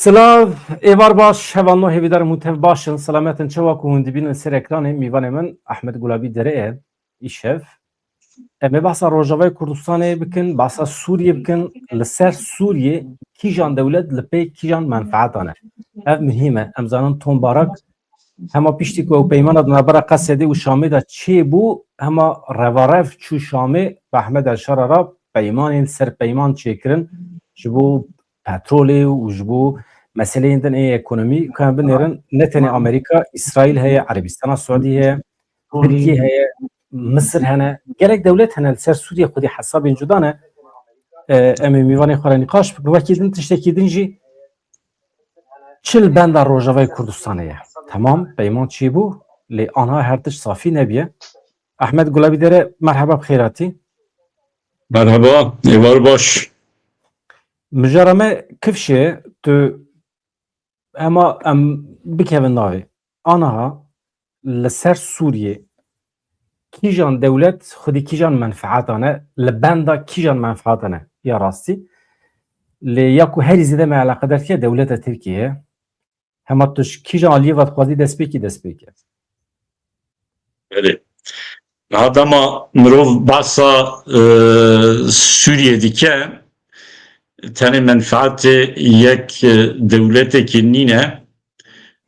Silav, evar baş, hevanno hevidar mutev başın, selametin çavak u hundibinin ser ekranı mivanemin Ahmet Gulabi dereye, işev. Eme bahsa Rojavay Kurdistan'e bikin, bahsa Suriye bikin, li Suriye kijan devlet li pey kijan menfaatane. Ev mühime, emzanın ton barak, hema piştik ve peymana dnabara kasedi u Şam'ı da çi bu, hema revarev çu Şam'ı ve Ahmet el-Şarara peymanin ser peyman çekirin, bu petrolü u bu meseleyinden ekonomi kan binerin neteni Amerika, İsrail heye, Arabistan'a, Suudiye, Türkiye heye, Mısır hene, gerek devlet hene ser Suriye kudi hesabın cudane emi mivani xara nikaş vakidin tiştekidinci çil benda Rojavay Kurdistan'e. Tamam, peyman çi bu? Li anha her tiş safi nebiye. Ahmet Gulabi dere merhaba bxirati. Merhaba, evar baş. Müjarame kifşe tu ama em bikevin navi. Anha لسر سوریه کیجان دولت خودی کیجان منفعتانه لبندا کیجان منفعتانه یا راستی لیاکو هری زیده ما علاقه دار که دولت ترکیه هم توش کیجان علیه و خوازی دست پیکی Öyle. Adama mrov basa Suriye dike tane menfaati yek devlete kinine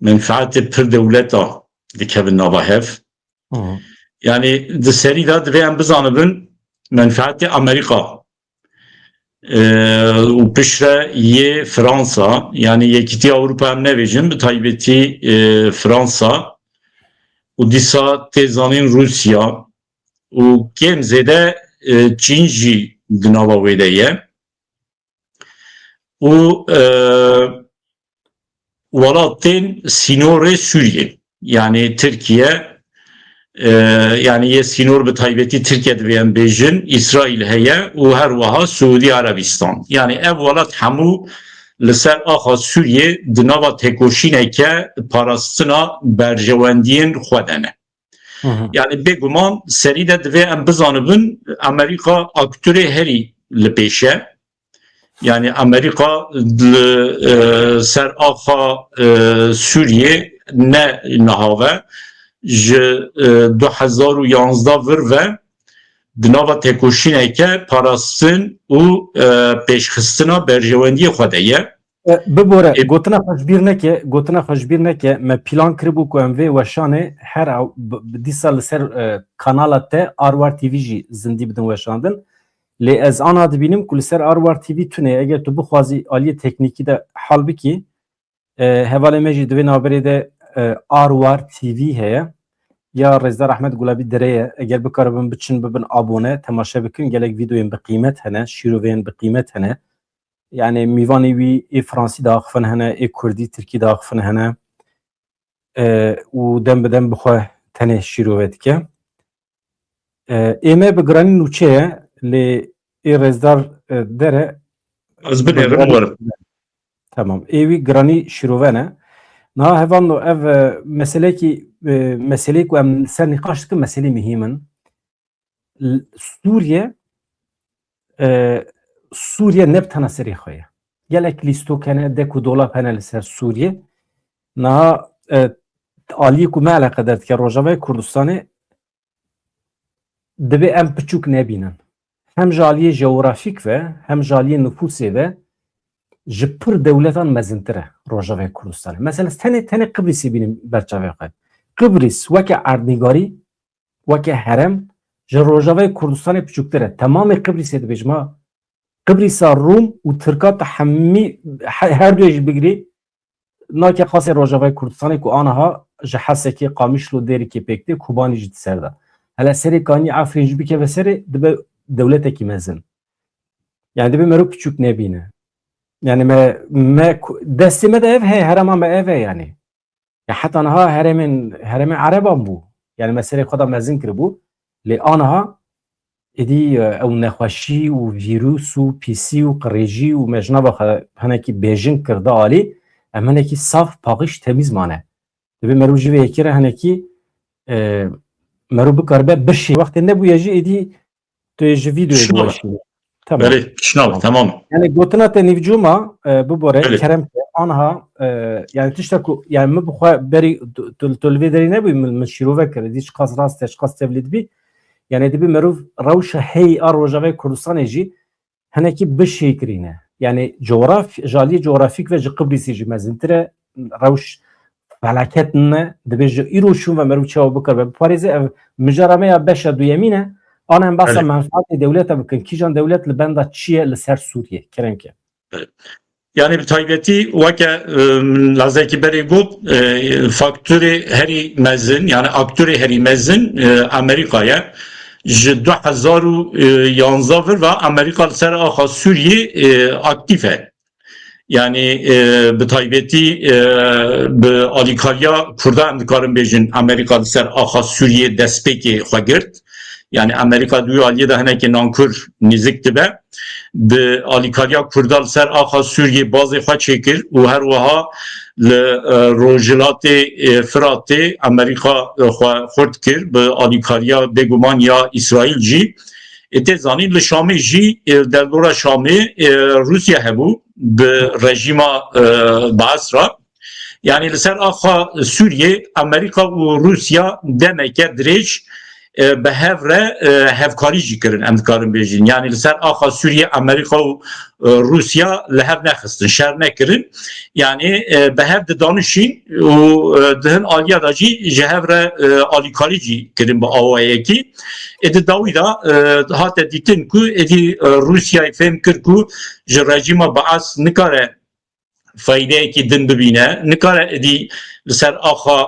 menfaati pir devleta dike bin navahev. Yani de serida dve bizanibin menfaati Amerika u pişre ye Fransa yani yekiti Avrupa hem nevejin bi taybeti Fransa u disa tezanin Rusya u kemzede Çin jî di nava wê de ye u welatên sînorê Sûriye yani Türkiye yani ye sînor bi taybetî Tirkiye divêyan bêjin İsrail heye û her wiha Suudi Arabistan yani ev welat hemû li ser axa Sûriye di nava têkoşîneke parastina berjewendiyên xwe de ne. Yani bêguman serî de divê em bizanibin Amerika aktörê herî li pêşe yani Amerika li ser axa Sûriye ne nihave ji 2011 vir ve di nava têkoşîneke parastin û pêşxistina berjewendiyê xwe de ye. Bibore, gotina xweşbîr neke, me plan kiribû ku em vê weşanê her dîsa li ser kanala te Arwar TV jî zindî bidin weşandin. Lê ez ana dibînim ku li ser Arwar TV tune eger tu bixwazî aliyê teknîkî de hal bikî hevalê me jî divê naberê de Arwar TV heye ya Rezdar Ahmet Gulabi dereye eger bikaribin biçin bibin abone temaşe bikin gelek videoyên bi qîmet hene şîroveyên bi qîmet hene yani mivanê wî ê Fransî de axivin hene ê Kurdî Tirkî de axivin hene û dem bi dem bixwe tenê şîrove dike ême bi giranî nûçe ye lê ê Rezdar dere Ez binêrim werim. Tamam êwî giranî şîrove ne na hevanno ev meselê ku em ser nîqaş dikin meselê mühîmin Sûriye ne bi tena serê xwe ye gelek lîstok hene dek û dolap hene li ser Sûriye niha aliyê ku me eleqedar dike Rojavayê Kurdistanê dibe em piçûk nebînin hem ji aliyê jeografîk ve hem ji aliyê nüfusê ve ji pir dewletan mezintir e Rojavayê Kurdistanê. Mesela tenê Qibrîsê bînim berçavê xwe. Qibrîs weke erdnîgarî, weke herem ji Rojavayê Kurdistanê piçûktir e. Tamamê Qibrîsê dibêjim Qibrîsa Rum û Tirka te hemî her duê jî bigirî nake xasê Rojavayê Kurdistanê ku aniha ji hesekê Qamişlo derîkê pêk tê Kubanî jî di ser de. Hele serê kanî Efrîn jî bikeve serê dibe dewletekî mezin. Yani dibe mero piçûk nebîne. Yani me destê me de ev heye herema me ev e yani. Ya heta niha heremên Ereban bû. Yani me serê xwe da mezin kiribû. Lê aniha êdî ew nexweşî û vîrûs û pîsî û qirêjî û me ji nava xwe hinekî bêjin kir da alî em hinekî saf paqîş temîz mane. Dibe mero jî vê yekê re hinekî mero bikaribe bişê wextê nebûye jî êdî tu yê ji vîdeoyê biweşînî. Tamam. Şınav tamam. Yani gotina te nivcuma bibore kerem anha yani tişta ku yani me bixwe berî tu derî nebû min şîrove kir dî qas rast qas tevlîd bî yani dibî merov rewşa hey a Rojavayê Kurdistanê jî hinekî bişêkirîne yani jaliyê coğrafîk ve ji Qibrîsê jî mezintir e rewş felaket ne dibê ji îro şûn ve merov çawa bikir ve biparêze ev mijara me ya beşa duyemîn e an em basa menfaatê dewleta bikin kîjan dewlet li benda çi ye li ser Sûriye kirenke. Yani bir taybeti vake lazeki beri got faktörü heri mezin yani aktörü heri mezin Amerika'ya ji 2011 ve Amerika ser axa Suriye aktif e. Yani bir taybeti bi alîkariya Kurda em dikarin bêjin Amerika ser axa Suriye destpêkê xwe girt. Yani Amerika duyu aliyê de hinekî nankur nîzik dibe. Bi alîkariya Kurda ser axa Suriye bazê xwe çêkir û her wiha li Rojhilatê Firatê Amerika xwe xurt kir bi alîkariya bêguman ya İsraîl jî. Tê zanîn li Şamê jî derdora Şamê Rusya hebû bi rejima Baasra. Yani li ser axa Suriye Amerika û Rusya demeke dirêj به هفره هفکاری جی کرن ام دکارن بیجین یعنی لسر آخا سوریه امریکا و روسیا لهف نخستن شر نکرن یعنی به هف دانشین و دهن آلیا دا جی جهفره آلیکاری جی کرن با آوائه کی ادی داوی دا حتی دیتن که ادی روسیا فهم کر که جه رژیم بعث نکاره فایده کی دن ببینه نکاره ادی لسر آخا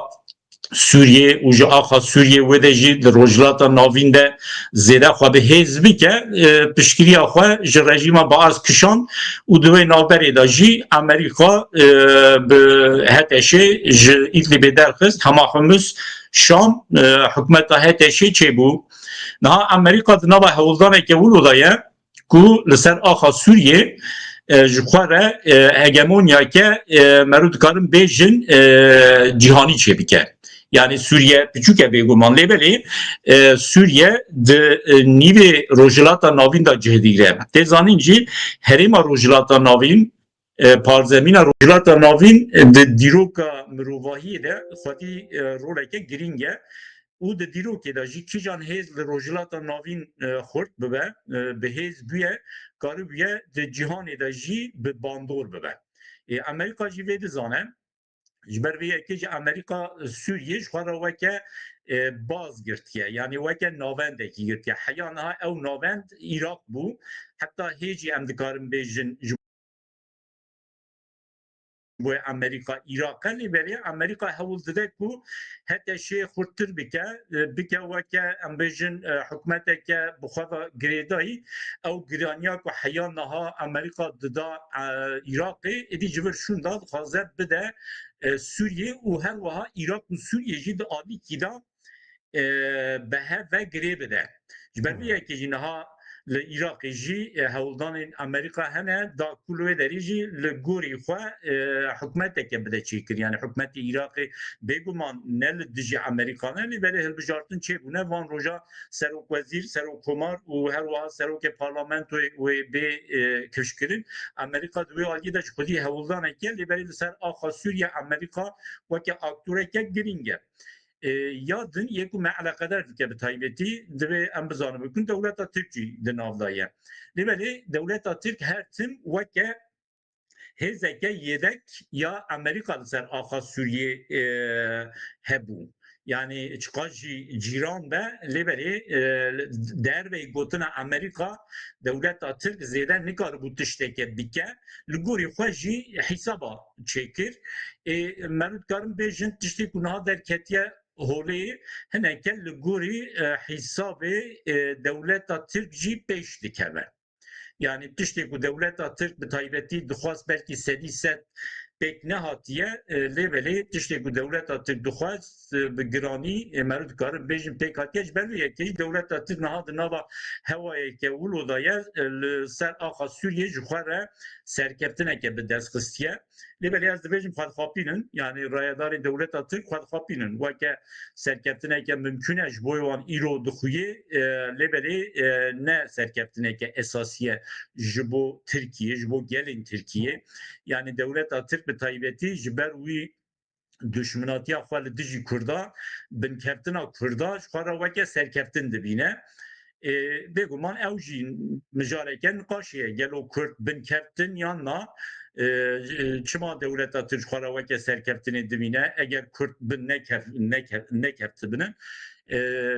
Suriye û ji axa Suriye wê de jî li rojhilata navîn de zêde xwe bi hêz bike piştgiriya xwe ji rejîma Baas kişand û di wê navberê de jî Amerîka bi HTŞ ji Îdlibê derxist hema Humus Şam hikûmeta HTŞ çêbû. Niha Amerîka di nava hewldaneke wilo de ye ku li ser axa Suriye ji xwe re hegemonyake merû dikarin bêjin cîhanî çêbike. Yani Suriye küçük bêguman lêbelê Suriye di nîvê rojhilata navîn da cihedîre. Tê zanîn jî herêma rojhilata navîn parzemîna rojhilata navîn di dîroka mirovahiyê de xwedî roleke girîng e û di dîrokê de jî kîjan hêz li rojhilata navîn xurt bibe bi hêz bûye karibûye di cîhanê de jî bi bandor bibe. Amerîka jî vê dizane ji ber vê yekê jî Amerîka Sûriye ji xwe re weke baz girtiye yani weke navendekî girtiye heya niha ew navend Îrak bû heta hêjî em dikarin bêjin ji bo Amerika Îraqe lêberê Amerika hewl dide ku HTŞ xurttir bike bike weke em bêjin hikûmeteke bi xwe ve girêdayî ew giraniya ku heya niha Amerika dida Îraqê êdî ji vir şûn da dixwaze bide Suriye û her wiha Îrak û Suriye jî di alîkî da bi hev ve girê bide. Ji ber vê yekê jî niha li Iraqê jî hewldanên Amerîka hene da ku li wê derê jî li gorî xwe hikûmeteke bide çêkir yani hikûmetê Iraqê bêguman ne li dijî Amerîkan e lêberê hilbijartin çêbûne van roja serokwezîr, serokkomar û her wiha serokê parlamentoyê wê bê kişkirin Amerîka di wê aliyê de ji xwedî hewldaneke lêberê li ser axa Sûriye Amerîka weke aktöreke girîng e. Ya din yekû me eleqedar dike bi taybetî divê em bizanin bikin dewleta Tirk jî di nav da ye. Lêberê dewleta Tirk her tim weke hêzeke yêdek ya Amerîka li ser axa Sûriye hebû. Yani çıkar jî cîran be lêberê dervê gotina Amerîka dewleta Tirk zêde nikaribû tişteke bike li gorî xwe jî hîsaba çêkir. Merû dikarin bêjin tiştê ku niha derketiye holê hineke li gorî hîsabê dewleta Tirk jî pêş dikeve. Yani tiştê ku dewleta Tirk bi taybetî dixwast belkî sedî sed pêk nehatiye lêbelê tiştê ku dewleta Tirk dixwast bi giranî merû dikarin bêjin pêk hatiye ji ber vê yekê dewleta Tirk niha di nava hewayeke wilo da ye li ser axa Sûriye ji xwe re serkeftineke bi dest xistiye. Lêberê ez dibêjim xwedixapînin yani rayedarên dewleta Tirk xwedixapînin weke serkeftineke mümkün e ji bo wan îro dixuye lêberê ne serkeftineke esasî ye ji bo Tirkiye ji bo gelên Tirkiye yani dewleta Tirk bi bi taybetî ji ber wî düşmanatiya xwe li dijî Kurda binkeftina Kurda ji xwe re weke serkeftin dibîne. Bêguman ew jî mijareke niqaşiye gelo Kurd binkeftin yan na çima dewleta Tirk xwe re weke serkeftinê dibîne eger Kurd bin nekeftin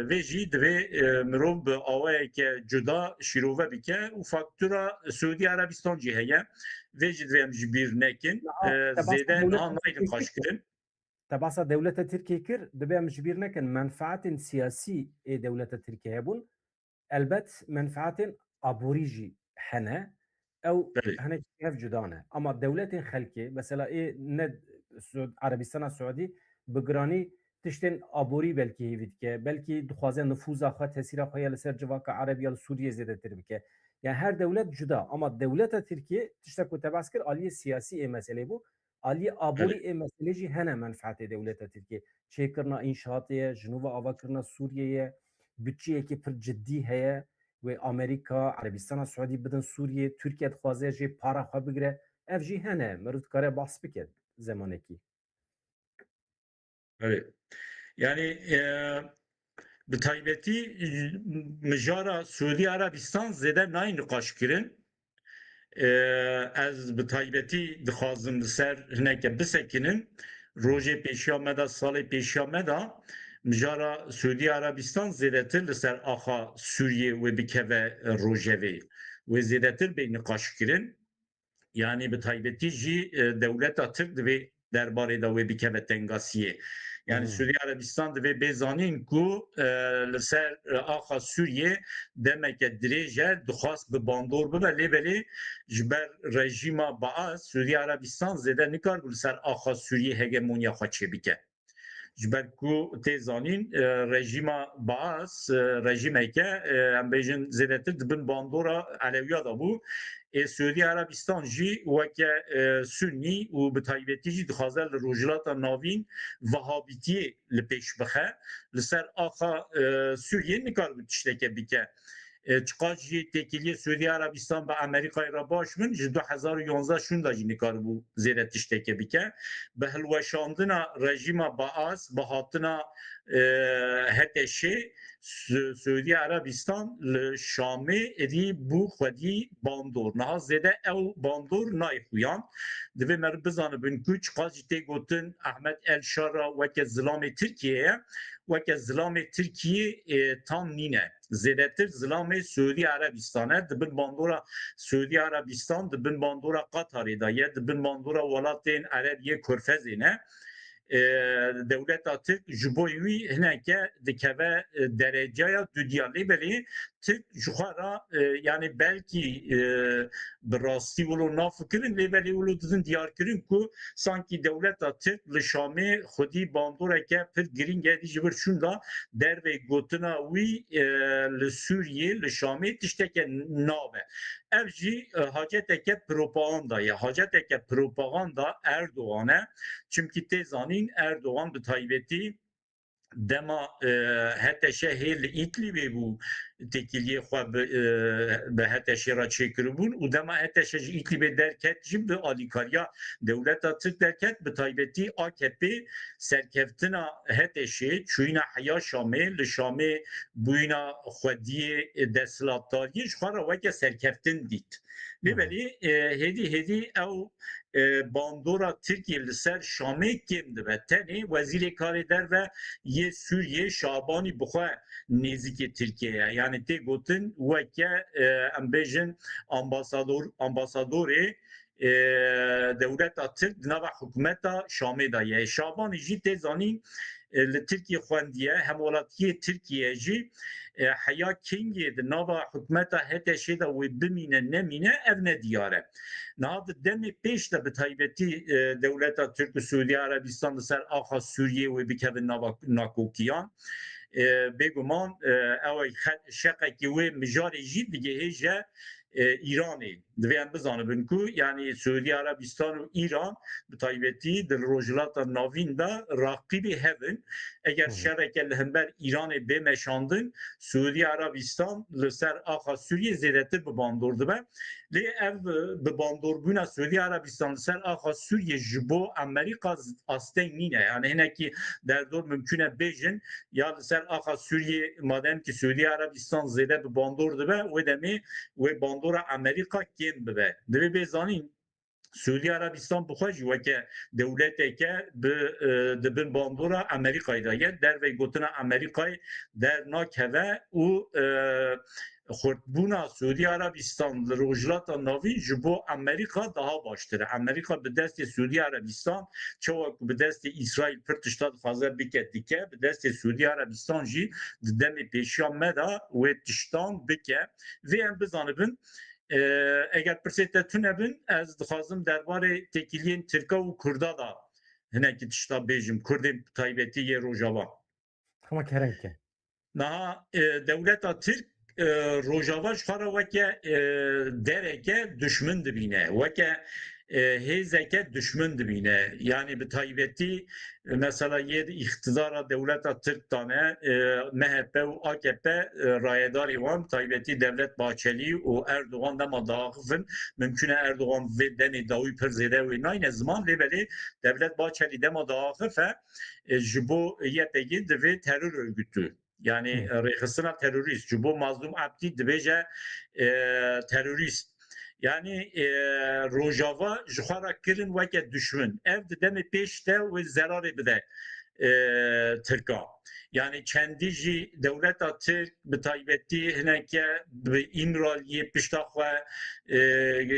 vê jî divê mirov bi awayeke cuda şîrove bike û faktura Suudi Arabistan jî heye vê jî divê em ji bîr nekin zêde niha nayê qaşkirin. تبعث دولة تركيا كر دبي مش بير لكن منفعات سياسي دولة تركيا هبون البت منفعات ابوريجي حنا او Belê. هنا كيف جدانه اما دولة خلكي مثلا ايه ند عربستان السعودي بقراني تشتن ابوري بلكي هيفيدك بلكي دخوازه نفوذ اخوات تاثير اخويا لسر جواك عربيا لسوريا زياده تربكه يعني هر دولة جدا اما دولة تركيا تشتكو تبعث كر آلية سياسي مسألة بو آلية آبوری مسئله جی هنه منفعت دولت ترکیه چه کرنا انشاطیه جنوب آوا کرنا سوریه bütçeye ki پر جدی هیا و امریکا عربستان سعودی بدن سوریه ترکیه خوازه جی پارا خو بگیره اف جی هنه مرود کاره باس بکد زمانه کی Evet. Yani bi taybetî mijara Suudi Arabistan zêde nayê niqaşkirin. Ez bi taybetî dixwazim li ser hineke bisekinin rojê pêşiya me da salê pêşiya me da mijara Suudi Arabistan zêdetir li ser axa Sûriye wê bikeve rojevê wê zêdetir bê niqaşkirin. Yani bi taybetî jî dewleta Tirk divê derbarê da wê bikeve tengasiyê. Yani Suudi Arabistan divê bêzanîn ku li ser axa Sûriye demeke dirêj dixwast bi bandor bibe lêbelê ji ber rejîma Baas Suudi Arabistan zêde nikar li ser axa Sûriye hegemonya xwe çêbike. Ji ber ku tê zanîn rejîma Baas rejîmeke em bêjin zêdetir dibin bandora Elewiya da bû. Suudi Arabistan jî weke Sünnî û bi taybetî jî dixwaze li rojhilata navîn Vahabîtiyê li pêş bixe li ser axa Sûriyê nikar bi tişteke bike. Çiqas jî têkiliye Suudi Arabistan bi Amerîkayê re baş bin ji 2011 şûn da jî nikar bû zêde tişteke bike. Bi hilweşandina rejîma Baas bi hatina HTŞ Suudi Arabistan li Şamê êdî bû xwedî bandor. Niha zêde ew bandor nayxuyan. Divê me bizanibin ku çiqas jî tê gotin Ahmed El Şara weke zilamê Tirkiyeyê weke zilamê Tirkiye tam nîne. Zêdetir zilamê Suudi Arabistanê dibin bandora Suudi Arabistan dibin bandora Qatarê da ye dibin bandora welatên Erebiyê Körfezê ne. Dewleta Tirk ji bo wî hineke dikeve dereceya dudiya lêbelê Tirk ji xwe re yani belkî bi rastî wilo nafikirin lêbelê wilo didin diyarkirin ku sankî dewleta Tirk li Şamê xwedî bandoreke pir giring e ji vir şûn da dervê gotina wî li Sûriyê li Şamê tişteke nabe. Ev jî haceteke propaganda ye. Haceteke propaganda Erdoğan e. Çünkü tê zanîn Erdoğan bi taybetî dema HTŞ hê li Îdlibê bû têkiliyê xwe bi HTŞ re çêkiribûn û dema HTŞ ji Îdlibê derket jî bi alîkariya dewleta Tirk derket bi taybetî AKP serkeftina HTŞ çûyîna heya Şamê li Şamê bûyîna xwediyê desthilatdariyê ji xwe re weke serkeftin dît. Lêbelê hêdî ew bandora Tirkiye li ser Şamê kêm dibe. Tenê wezîrê karê derve yê Sûriye Şabanî bixwe nêzîkê Tirkiyeye. Yani tê gotin weke em bêjin ambasadorê dewleta Tirk di nava hikûmeta Şamê da ye. Şabanî jî tê zanîn li Tirkiye xwendiye hemwelatiyê Tirkiye jî heya kengê di nava hikûmeta HTŞ da wê bimîne nemîne ev ne diyar e. Niha di demê pêş de bi taybetî dewleta Tirk û Suudi Arabistan li ser axa Sûriyê wê bikevin nava nakokiyan. Bêguman ew şeqekî wê mijarê jî digihêje ایرانê divêyan bizanibin ku yani Suudi Arabistan û İran bi taybetî di rojhilata navîn de raqîbê hevin eger şereke li hember Îranê bê meşandin Suudi Arabistan li ser axa Sûriye zêdetir bi bandor dibe lê ev bi bandorbûna Suudi Arabistan li ser axa Sûriye ji bo Amerîka asteng nîne yani hinekî derdor mümkün e bêjin ya li ser axa Sûriye madem ki Suudi Arabistan zêde bi bandor dibe wê demê wê bandora Amerîka kêm bibe divê bêzanîn Suudi Arabistan bixwe jî weke dewleteke bi dibin bandora Amerîkayê de ye dervê gotina Amerîkayê dernakeve û xurtbûna Suudi Arabistan li rojhilata navî ji bo Amerîka daha baştir. Amerîka bi destê Suudi Arabistan çawa ku bi destê İsrail pir tişta dixwaze bike dike bi destê Suudi Arabistan jî di demê pêşiya me de wê tiştan bike vê em bizanibin eger pirsê te tune bin ez dixwazim derbarê tekiliyên Tirka û Kurda da hinekî tişta bêjim Kurdên taybetî yê Rojava. Ama kerenke. Naha dewleta Tirk Rojava ji xwe re weke dereke düşmin dibîne weke hêzeke düşmin dibîne yani bi taybetî mesela yê iktidara dewleta Tirk dane MHP û AKP rayedarê wan taybetî Devlet Bahçeli û Erdogan dema daxivin mümkün e Erdogan vê denê dawî pir zêde wê nayne ziman lê belê Devlet Bahçeli dema daxife ji bo YPG divê terör örgütü yani rêxistina terörîst ji bo Mazlum Abdî dibêje terörîst yani Rojava ji xwe re kirin weke düşmin ev di demê pêş de wê zerarê bide Tirka yani çendî jî dewleta Tirk bi taybetî hineke bi İmraliyê pişta xwe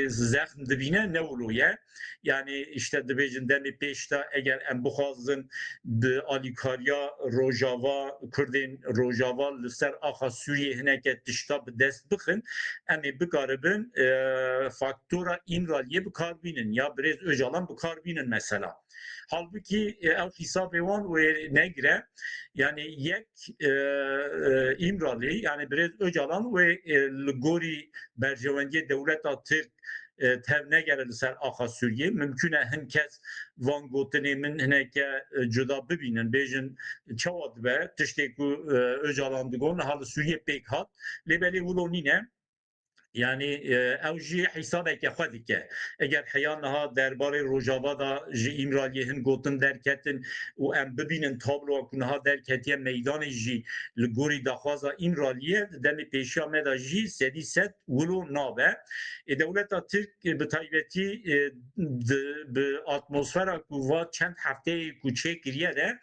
zexm dibîne newro ye yani işte dibêjin demê pêş de eger em bixwazin bi alîkariya Rojava Kurdên Rojava li ser axa Sûriye hineke tişta bi dest bixin em ê bikaribin faktora İmraliyê bikarbînin ya Birêz Öcalan bikarbînin mesela. Halbuki ev hesabê wan wê negire yani yek İmralı yani Birêz Öcalan wê li gorî berjewendiyê dewleta Tirk tev negere li ser axa Sûriye mümkün e hin kes van gotinê min hineke cuda bibînin bêjin çawa dibe tiştê ku Öcalan digon hal Sûriye pêk hat lê belê wilo nîne yani ew jî hesabeke xwe dike eger heya niha derbarê Rojava da ji İmraliyê hin gotin derketin û em bibînin tabloa ku niha derketiye meydanê jî li gorî daxwaza İmraliyê di demê pêşiya me de jî sedî sed wilo nabe dewleta Tirk bi taybetî bi atmosfera ku va çend hefteyê ku çêkiriye de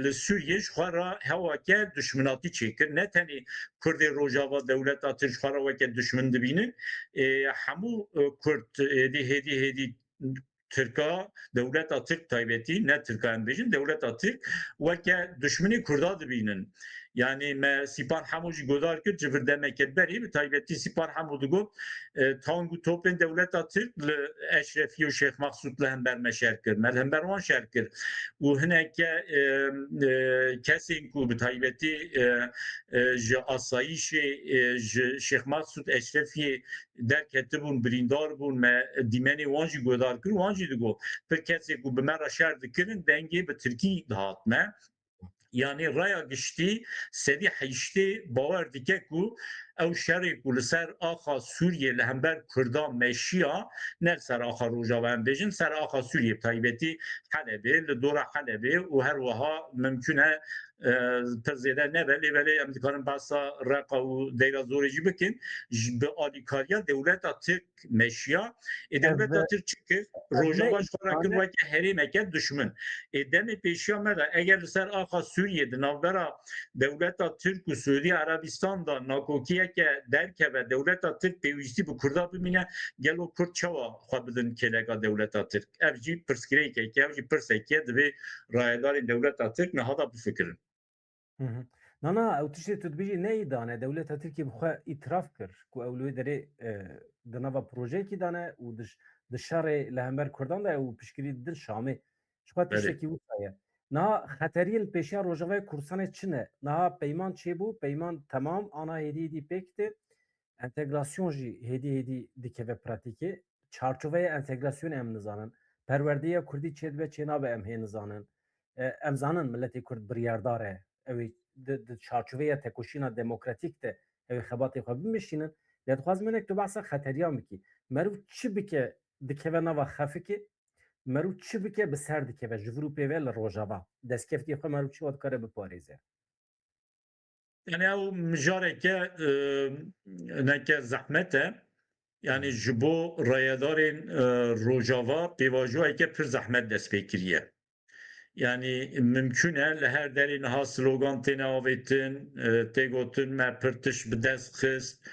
li Sûriye ji xwe re hewake düşminatî çêkir ne tenê Kurdê Rojava dewleta Tirk ji xwe re weke düşmin dibînin hemû Kurd hêdî Tirka dewleta Tirk taybetî ne Tirka em bêjin dewleta Tirk weke düşminê Kurda dibînin yani me Sîpan hemû jî godar kir ji vir demeke berî bi taybetî Sîpan hemû digot tang û topên dewleta Tirk li Eşrefî û Şêx Mexsûd li hember me şer kir me li hember wan şer kir û hineke kesên ku bi taybetî ji asayîşê ji Şêx Mexsûd Eşrefî derketibûn birîndar bûn me dîmenê wan jî godar kir wan jî digot pir kesê ku bi me re şer dikirin dengê bi Tirkî dihatme yani raya giştî sedî heştê bawer dike ku ew şerê ku li ser axa Sûriye li hember Kurda meşiya ne ser axa Rojava em bêjin ser axa Sûriye taybetî Helebê li dora Helebê û her wiha mümkün e pir zêde nebe lê belê em dikarin behsa Reqa û Deyrazorê jî bikin bi alîkariya dewleta Tirk meşiya dewleta Tirk çikir Rojava ji xwe re kir weke herêmeke düşmin demê pêşiya me de eger li ser axa Sûriye di navbera dewleta Tirk û Suudi Arabistan da nakokiyeke derkeve dewleta Tirk pêwîstî bi Kurda bimîne gelo Kurd çawa xwe bidin kêleka dewleta Tirk ev jî pirsgirêkeke ev jî pirseke divê rayedarên dewleta Tirk niha da bifikirin. Nana ew tiştê tu dibêjî neyê dane dewleta Tirkiye bi xwe îtiraf kir ku ew li wê derê di nava projeyekî dane û di şerê li hember Kurdan da ew piştgirî didin Şamê ji xwe tiştekî wisa ye niha xeteriyên pêşiya Rojavayê Kurdistanê çi ne niha peyman çêbû peyman temam ana hêdî pêk tê انتگراسyon jî hêdî dikeve pratikê çarçoveya entegrasyonê em nizanin perwerdeya Kurdî çê dibe çê nabe em hê nizanin em zanin milletê Kurd biryardar e ew ê di çarçoveya tekoşîna demokratîk de ew ê xebatê xwe bimeşînin lê dixwazim hinek tu behsa xeteriyan bikî merû çi bike dikeve nava xefikê merû çi bike bi ser dikeve ji vir û pêve li rojava destkeftiyê xwe merû çi wa dikare biparêze Yani ew mijareke neke zehmet e. Yani ji bo rayedarên Rojava pêvajoyeke pir zehmet dest pê kiriye. Yani mümkün e li her derê niha slogan têne avêtin, tê gotin me pir tişt bi dest xist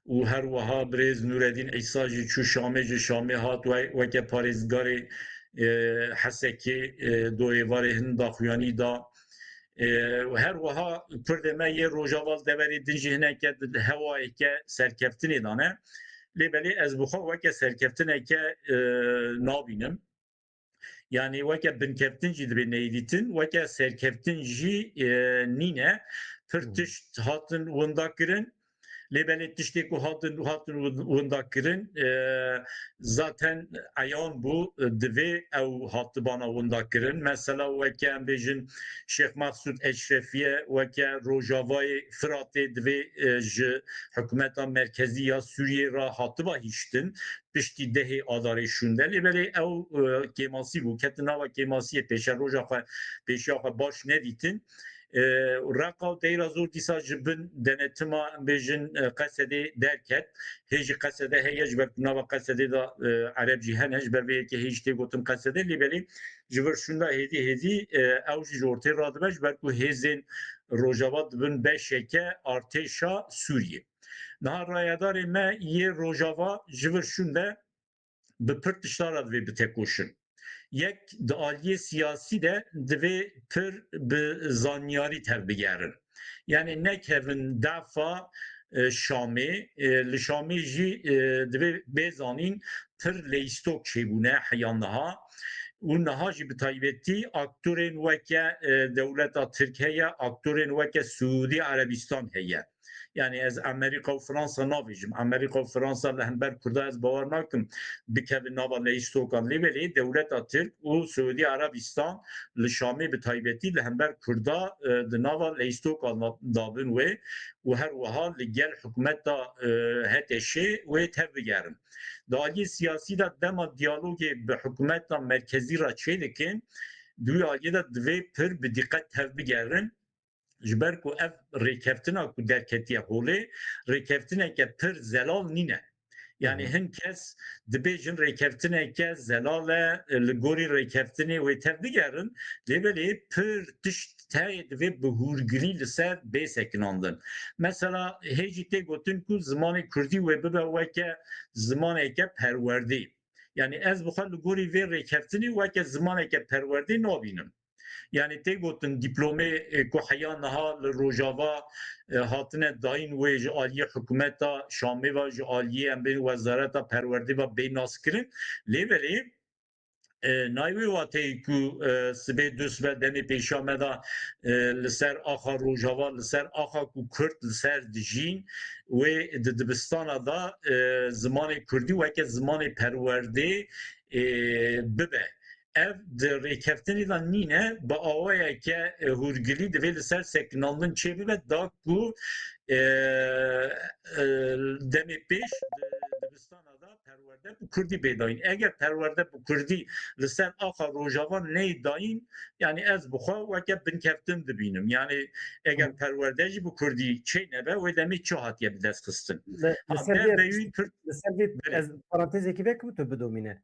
û her wiha birêz Nûreddîn Îsa jî çû Şamê ji Şamê hat weke parêzgarê Hesekê doêvarê hin daxuyanî da her wiha Kurdê me yê Rojava deverê din jî hineke hewayeke serkeftinê dane. Lê belê ez bixwe weke serkeftineke nabînim. Yani weke binkeftin jî dibe neyîdîtin, weke serkeftin jî nîne pir tişt hatin winda kirin. Lê belê tiştê ku hatin winda kirin zaten eyan bû divê ew hatibana winda kirin. Mesela weke em bêjin Şêx Mexsûd Eşrefiye weke Rojavayê Firatê divê ji hikûmeta merkezî ya Sûriyê ra hatiba hîştin piştî dehê adarê şûnde lê belê ew kêmasî bû ketin nava kêmasiyê pêşa roja xwe pêşiya xwe baş nedîtin Raqqa deyra zor dîsa ji bin denetima bêjin Qesedê derket hê jî Qesede heye ji ber nava Qesedê da Ereb jî hene ji ber vê yekê hê jî tê gotin Qesedê lê belê ji vir şûnda hêdî ew jî ji ortê radibe ji ber ku hêzên Rojava dibin beşeke artêşa Sûriyê. Niha rayedarê me yê Rojava ji vir şûnde bi pir tiştara divê bitekoşin. Yek di aliyê siyasî de divê pir bi zanyarî tev bigerin. Yani nekevin defa Şamê li Şamê jî divê bêzanîn pir lêîstok çêbûne heya niha û niha jî bi taybetî aktörên weke dewleta Tirk heye aktörên weke Suudî Erebistan heye. Yani ez Amerika û Fransa navêjim. Amerika û Fransa li hember Kurda ez bawer nakim bikevin nava lêîstokan lê belê dewleta Tirk û Suudî Erebistan li Şamê bi taybetî li hember Kurda di nava lêîstokan dabin wê û her wiha li gel hikûmeta HTŞ wê tev bigerin. Di aliyê siyasî de dema diyalogê bi hikûmeta merkezî ra çê dikin dû aliyê de divê pir bi diqet tev bigerin ji ber ku ev rêkeftina ku derketiye holê rêkeftineke pir zelal nîne. Yani hin kes dibêjin rêkeftineke zelal e li gorî rêkeftinê wê tev bigerin lê belê pir tişt teyê divê bi hûrgirî li ser bê sekinandin. Mesela hê jî tê gotin ku zimanê Kurdî wê bibe weke zimaneke perwerdê. Yani ez bixwe li gorî vê rêkeftinê weke zimaneke perwerdê nabînim. Yani tê gotin dîplomê ku heya niha li Rojava hatine dayîn wê ji aliyê hikûmeta Şamê ve ji aliyê em bên wezareta perwerdê ve bênas kirin lê belê nayvê watê ku sibê du sibe demê pêşa me da li ser axa Rojava li ser axa ku Kurd li ser dijîn wê di dibistana da zimanê Kurdî weke zimanê perwerdê bibe. Ev di rêkeftinê de nîne bi awayeke hûrgilî divê li ser sekinandin çê bibe da ku demê pêş dibistana da perwerde bi Kurdî bêdayîn. Eger perwerde bi Kurdî li ser axa Rojava ney dayîn yani ez bixwe weke binkeftin dibînim. Yani eger perwerde jî bi Kurdî çê nebe wê demê çi hatiye bi dest xistin. li ser vê ez parantezekî vekim tu bidomîne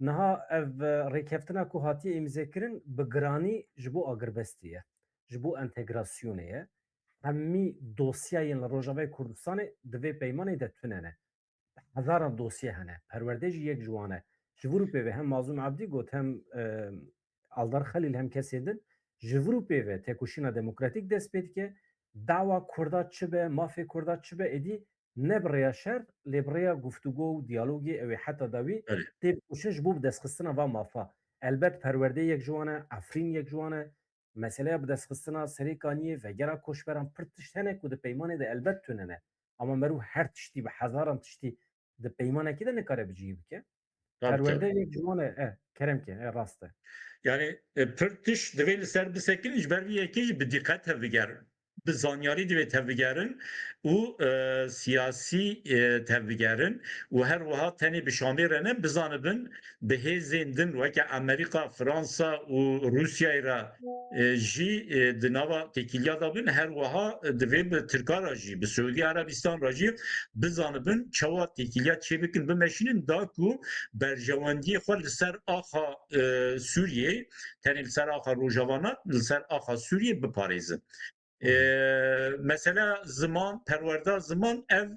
niha ev rêkeftina ku hatiye îmzêkirin bi giranî ji bo agirbestî ye ji bo entegrasyonê ye hemî dosyayên li Rojavayê Kurdistanê divê peymanê de tune ne hezaran dosye hene perwerde jî yek ji wan e ji vir û pêvê hem Mazlûm Ebdî got hem Aldar Xelîl hem kesê din ji vir û pêvê tekoşîna demokratîk dest pê dike dawa Kurda çi be mafê Kurda çi be êdî ne bi rêya şer lê bi rêya guftûgo û diyalogê ew ê heta dawî tê bikoşin ji bo bi destxistina va mafa elbet perwerdê yek ji wan e Efrîn yek ji wan e meseleya bi destxistina Serêkaniyê vegera koçberan pir tişt hene ku di peymanê de elbet tune ne ama meru her tiştî bi hezaran tiştî di peymanekî de nikare biciyî bike. Tabii Perwerde tabii. yek ciwane keremke rast e. Yani Pırtış divê li ser bisekin ji ber vî yekê jî bi diqet tevbigerin. Bi zanyarî divê tevbigerin û siyasî tevbigerin û her wiha tenê bi Şamê re ne bizanibin bi hêzên din weke Amerîka, Fransa û Rûsyayê re jî di nava têkiliya da bin her wiha divê bi Tirkan re jî bi Suudî Erebistan re jî bizanibin çawa têkiliya çêbikin bimeşînin da ku berjewendiyê xwe li ser axa Sûriyê tenê li ser axa Rojavana li ser axa Sûriyê biparêzin. Mesela ziman perwerda ziman ev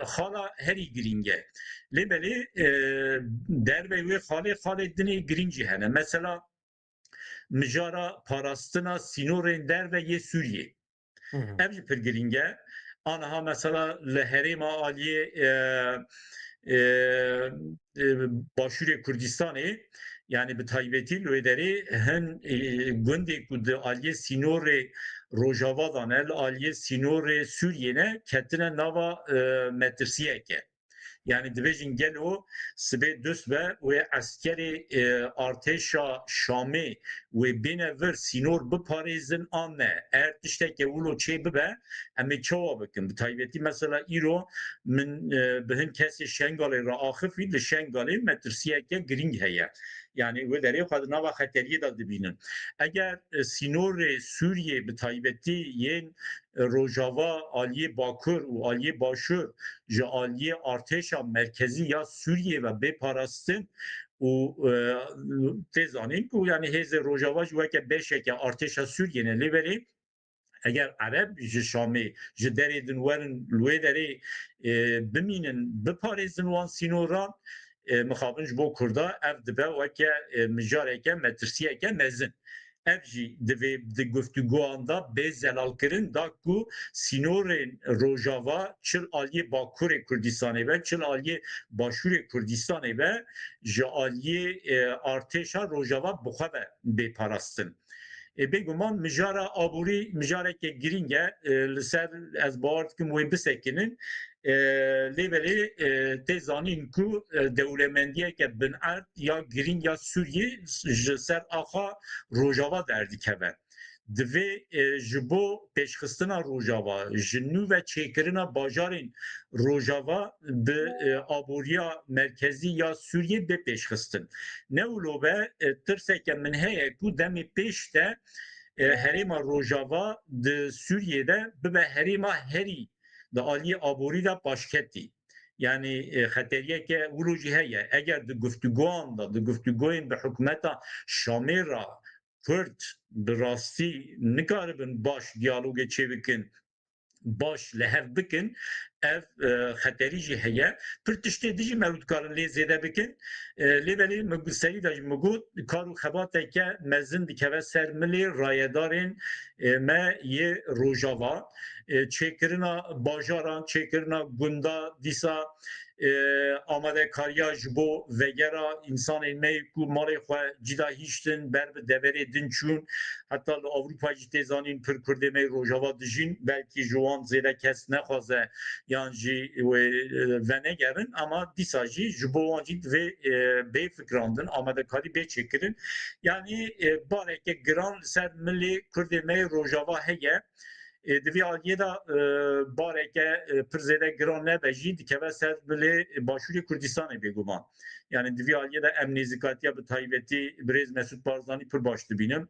xala herî giring e. Lêbelê derve wê xalê dinê giring jî hene. Mesela mijara parastina sînorên derve yê Sûriyê. Ev jî pir giring e. Aniha mesela li herêma aliyê Başûrê Kurdistanê yani bi taybetî li derê hin gundê ku di aliyê sînorê Rojava dan el aliyê sînorê Sûriyê ne ketine nava metirsiyeke. Yani dibêjin gelo sibê dust be wê eskerê artêşa Şamê wê bêne vir sînor biparêzin an ne. Eğer tiştekê wilo çê bibe em ê çawa bikin. Bi taybetî mesela îro min bi hin kesê Şengalê re axivî li Şengalê metirsiyeke giring heye. Yani wê derê xwe di nava xeteriyê de dibînin. Eger sînorê Sûriyê bi taybetî yên Rojava, aliyê Bakur û aliyê Başûr ji aliyê artêşa merkezî ya Sûriyê ve bêparastin û tê zanîn ku yani hêzê Rojava ji weke beşeke artêşa Sûriyê ne lêverê eger Ereb ji Şamê ji derê din werin li wê derê bimînin biparêzin wan sînoran mixabin ji bo Kurda ev dibe weke mijareke metirsiyeke mezin. Ev jî divê di guftûgoyan da bê zelalkirin da ku sînorên Rojava çil aliyê Bakurê Kurdistanê ve çil aliyê Başûrê Kurdistanê ve ji aliyê artêşa Rojava bixwe be bêparastin. Bêguman mijara aborî mijareke giring e li ser ez bawer dikim wê bisekinin lêverê tê zanîn ku dewlemendiyeke binerd ya giring ya Sûriyê ji ser axa Rojava derdikeve. Divê ji bo pêşxistina Rojava ji nû ve çêkirina bajarên Rojava bi aboriya merkezî ya Sûriyê bê pêşxistin. Newlo be tirseke min heye ku demê pêş de herêma Rojava di Sûriyê'de bibe herêma herî di aliyê aborî de başketî. Yani xeteriyeke wilo jî heye eger di guftûgoyan da di guftûgoyên bi hikûmeta Şamê ra Kurd bi rastî nikaribin baş diyalogê çêbikin baş lehev bikin ev xeterî jî heye pir tiştê dijî me dikarin lê zêde bikin lêvelê me serî de me got kar û xebateke mezin dikeve ser milê rayedarên me yê Rojava çêkirina bajaran çêkirina gunda dîsa amadekariya ji bo vegera insanên me ku malê xwe cîda hîştin ber bi deverê din çûn heta li Avrupayê jî tê zanîn pir Kurdê me Rojava dijîn belkî ji wan zêde kes nexwaze yan jî venegerin ama dîsa jî ji bo wan jî divê bê fikrandin amadekarî bê çêkirin yani bareke giran li ser milê Kurdê me Rojava heye divê aliyê da bareke pir zêde giran nebe jî dikeve ser bilê Başûrê Kurdistanê bêguman. Yani divê aliyê de em nêzîkatiya bi taybetî Birêz Mesûd Barzanî pir baş dibînim.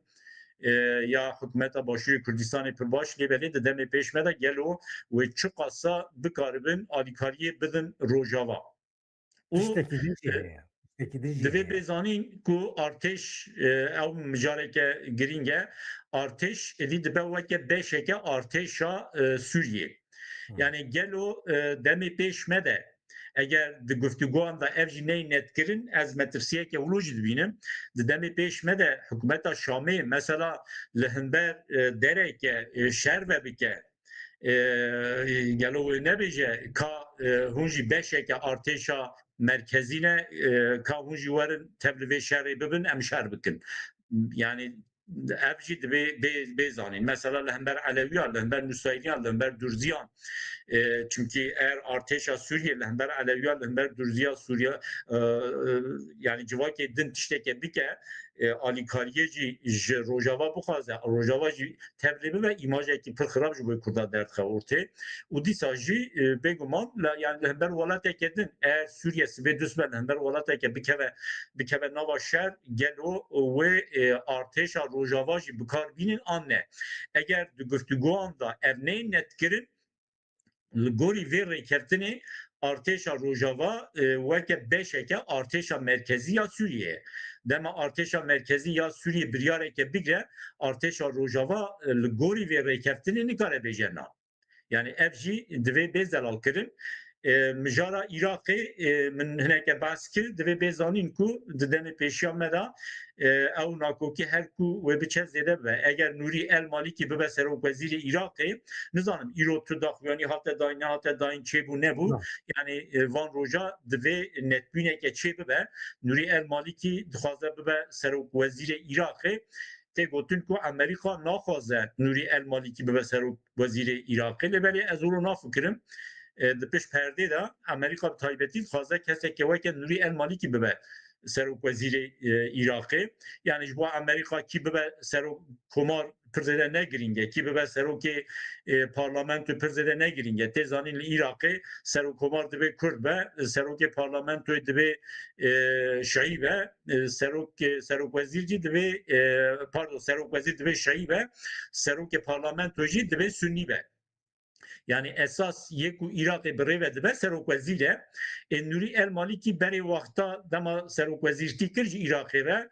Ya hikûmeta Başûrê Kurdistanê pir baş lêbelê di demê pêş me de gelo wê çi qasa bikaribin alîkariyê bidin Rojava. Tiştekî din jî heye. Tiştekî din jî Divê heye. bêzanîn ku artêş ew mijareke giring e artêş êdî dibe weke beşeke artêşa Sûriyê. Yani gelo demê pêş me de eger di guftûgoyan da ev jî ney netkirin ez metirsiyeke wilo jî dibînim di demê pêş me de hikûmeta Şamê mesela li hember dereke şer ve bike gelo wê nebêje ka hûn jî beşeke artêşa merkezî ne ka hûn jî werin tev li vê şerê bibin em şer bikin. Yani ev jî divê bêzanîn mesela li hember Elewiyan li hember Nusayriyan li hember Durziyan Çünkü eğer arteşa Suriye lehber Aleviya lehber Dürziya Suriye yani civak edin tişteke bike alikariye ji rojava bixwaze rojava jî tevlimi ve imajekî pir xirab ji bo Kurda derdxe ortê û dîsa jî bêguman yani lehber welatekê din eğer Suriye sibê dust be lehber welateke bikeve nava şer gelo ve arteşa rojava jî bikarbînin an ne eğer di guftûgoyan da ev neyên netkirin li gorî vê rêkeftinê artêşa rojava weke beşeke artêşa merkezî ya Sûriye dema artêşa merkezî ya Sûriye biryareke bigre artêşa rojava li gorî vê rêkeftinê nikare bêje na yani ev jî divê bê zelal kirin mijara Iraqê min hineke behs kir divê bê zanîn ku di demê pêşiya me da ew nakokî her ku wê biçe zêde bibe eger Nurî El Malîkî bibe Serokwezîrê Iraqê nizanim îro tu daxuyanî hate dayîn nehate dayîn çêbû nebû yani van roja divê netbûneke çê bibe Nurî El Malîkî dixwaze bibe Serokwezîrê Iraqê tê gotin ku Amerîka naxwaze Nurî El Malîkî bibe Serokwezîrê Iraqê lê belê ez ûro nafikirim di pêş perdê de Amerîka bi taybetî dixwaze kesekê weke Nurî El Malîkî bibe Serokwezîrê Iraqê yani ji bo Amerîka kî bibe serokkomar pir zêde ne giring e kî bibe serokê parlamento pir zêde ne giring e tê zanîn li Iraqê serokkomar dibe Kurd be serokê parlamentoyê dibe Şîî be serokwezîr jî dibe pardon serokwezîr dibe Şîî be serokê parlamento jî dibe Sünnî be yani esas yeku Irak'ı bireve dibe serokwezîre Nurî El Malîkî berê waxta dema serokwezîrtî kir ji Irakê re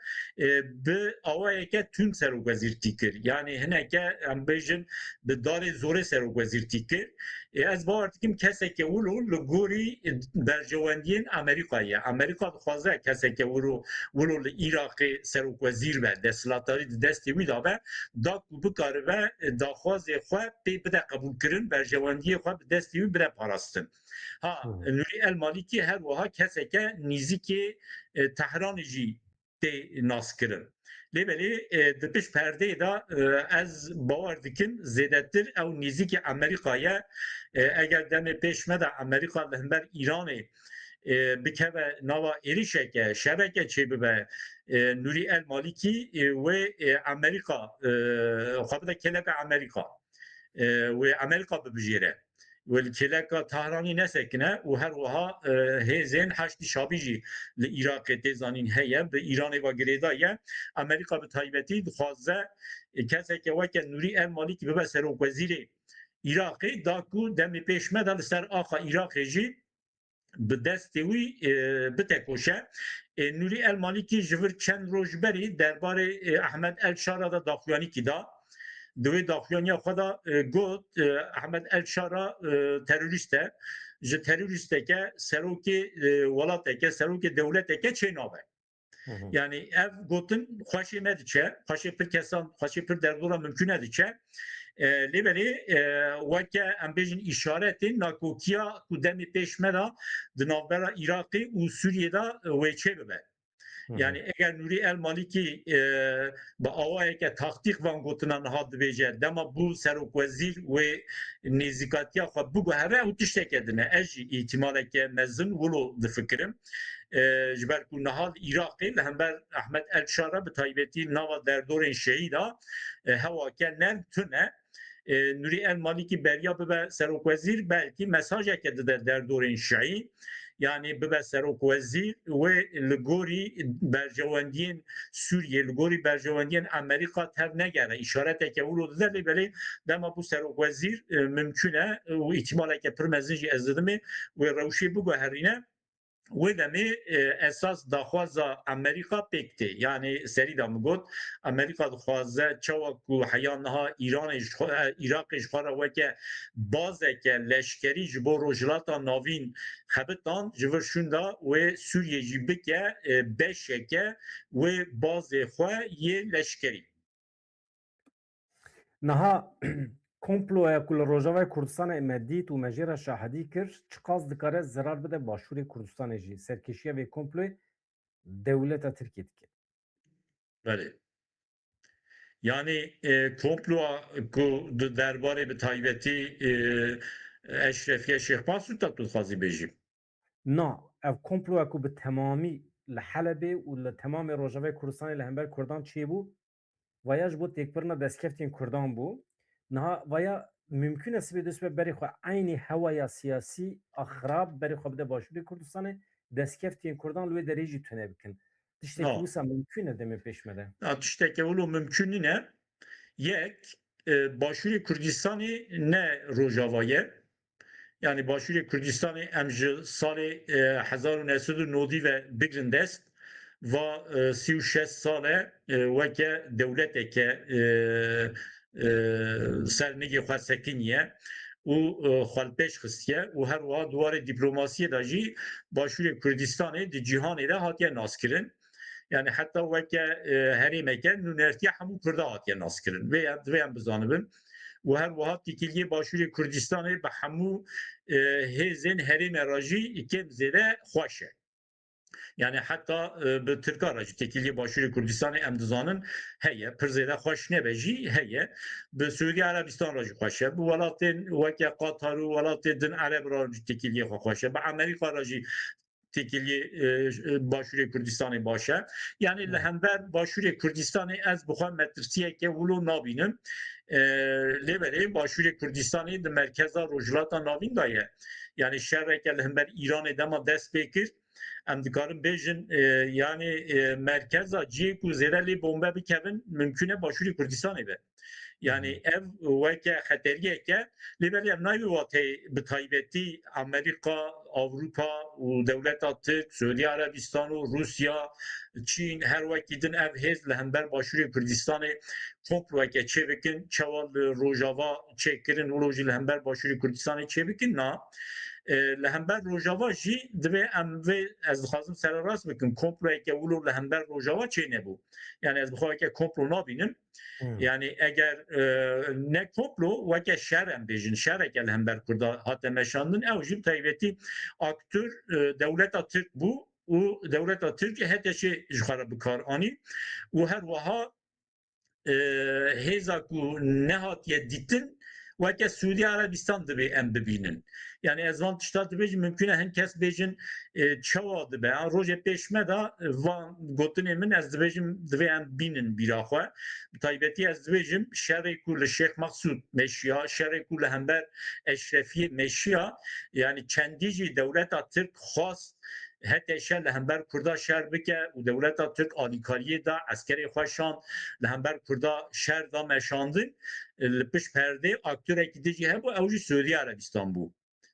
bi awayeke tüm serokwezîrtî kir yani hineke em bêjin bi darê zorê serokwezîrtî kir ez bawer dikim keseke wilo li gorî berjewendiyên Amerîkayê Amerîka dixwaze keseke wilo li Iraqê serokwezîr be desthilatdarî di destê wî da be da ku bikaribe daxwazê xwe pê bide qebûlkirin berjewendiyê xwe bi destê wî bide parastin ha Nurî El Malîkî her wiha keseke nîzîkê Tehranê jî tê naskirin lêbelê di pişt perdeyê da ez bawer dikim zêdetir ew nîzîkê Amerîkayê eger demê pêş me de Amerîka li hember Îranê bikeve nava êrişeke şebeke çê bibe Nurî El Malîkî wê Amerîka xwe bide keleka Amerîka wê Amerîka bibijêre wê keleka Tehranî nesekine û her wiha hêzên heştî şabî jî li Iraqê tê zanîn heye bi Îranê ve girêda ye Amerîka bi taybetî dixwaze keseke weke Nurî El Malîkî bibe serokwezîrê Iraqê da ku demê pêş me de li ser axa Iraqê jî bi destê wî bitekoşe Nurî El Malîkî ji vir çend roj berî derbarê Ahmed El Şara da daxuyanîkî da دوی داخلیا خدا گفت احمد الشارا تروریست ج تروریست که سروکی ولاته که سروکی دولته که چه نابه yani ev gotin xoşi mediçe xoşi pir kesan xoşi pir derdora mümkün ediçe leveli veke embejin işaretin nakokiya ku demi peşmera di navbera Iraqê û Sûriyê weçe bibe yani eğer Nurî El Malîkî bi awayeke taktik van gotinan hat dibêje dema bu serokwezîr wê nêzîkatiya xwe bigu here û tişteke dine ez jî îhtimaleke mezin wilo difikirim ji ber ku niha Iraqê li hember Ahmed El Şara bi taybetî nava derdorên Şîî da hewake nerm tune Nurî El Malîkî beriya bibe serokwezîr belkî mesajeke dide derdorên Şîî yani bibe serokwezîr wê li gorî berjewendiyên Sûriye li gorî berjewendiyên Amerîka tev negere îşareteke wilo dide lê belê dema bu serokwezîr mümkün e û îhtimaleke pir mezin jî ez didimê wê rewşê biguherîne wê demê esas daxwaza Amerîka pêk tê yani serî da min got Amerîka dixwaze çawa ku heya niha Iraqê ji xwe re weke bazeke leşkerî ji bo rojhilata navîn xebitan ji vir şûnda wê Sûriye jî bike beşeke wê bazê xwe yê leşkerî Niha komploya ku li Rojavayê Kurdistanê me dît û me jê re şahidî kir çi qas dikare zirar bide Başûrê Kurdistanê jî serkêşiya vê komployê dewleta Tirkiye dike. Belê yani komploa ku di derbarê bi taybetî اشرفیه شیخ ماسود تا تو خازی بجیم نا اف کمپلو اکو به تمامی لحلبه و لتمام روجاوه کردستان لهمبر کردان چی بو ویاج بو تکبرنا دستکفتین کردان بو نها ویا ممکن است به دست بری خو عین هوای سیاسی اخراب بری خو بده باشوری کردستان دستکفتین کردان لوی دریجی تونه بکن تشتکی ها وسا ممکنه دمی پیش مده تشتکی ولو ممکنی نه یک باشوری کردستانی نه روجاوایه yani Başuri Kürdistan'ı em ji salê 1990 ve bigrin dest ve 36 sale weke devleteke sernigê xwe sekiniye û xwelpêş xistiye û her wiha duwarê dîplomasiyê de jî Başûrê Kurdistanê di cîhanê de hatiye naskirin. Yani heta weke herêmeke nûnertiya hemû Kurda hatiye naskirin. Vê em bizanibin. و هر وها تکیلی باشوری کردستان به همو هزین هریم راجی کم زیده خوشه yani hatta به Türkler راجی تکیلی باشوری کردستان امدزانن هیه پر زیده خوش نبجی هیه به سعودی عربستان راجی خوشه به ولاتین وکی قطر و ولاتین دن عرب راجی تکیلی خوشه به امریکا راجی تکیلی باشوری کردستان باشه yani لهمبر باشوری کردستان از بخوام مترسیه که ولو نابینم لبره باشوری کردستانی د مرکز روجلاتا ناوین دایه yani şerreke lehmber İran dema dest bekir em dikarin bêjin yani merkeza ciyê ku zêde lê bombe bikevin mümkün başûrê Kurdistanê be yani ev weke xeteriyeke lêberî em nayê watê bi taybetî Amerika, Avrupa û dewleta Tirk, Suudi Arabistan û Rusya, Çîn her wekî din ev hêz li hember başûrê Kurdistanê komplo weke çêbikin çawa li Rojava çêkirin û jî li hember başûrê Kurdistanê çêbikin na li hember Rojava jî divê em vê ez dixwazim serrast bikim komployeke wilo li hember Rojava çê nebû yani ez bixwe weke komplo nabînim yani eğer ne komplo veke şer em bêjin şereke li hember Kurda hate meşandin ew jî taybetî aktör dewleta Tirk bû û dewleta Tirk heteşê ji xwe re bikar anî û her wiha hêza ku nehatiye dîtin weke Suudi Arabistan dibe em bibînin. Yani ez van tişta dibêjim mümkün e hin kes bêjin çawa dibe. Rojê pêşme da van gotinê min ez dibêjim divê em bînin bîra xwe. Taybetî ez dibêjim şerê ku li Şeyh Meksûd meşiya, şerê ku li hember Eşrefiyê meşiya yani çendî jî dewleta Tirk xwast هتشن لهمبر کردا شهر بکه و دولت ترک آلیکاریه دا عسکری خوشان لهمبر کردا شهر دا مشاندن لپش پرده اکتور اکیدیجی هبو اوجی سعودی عربستان بو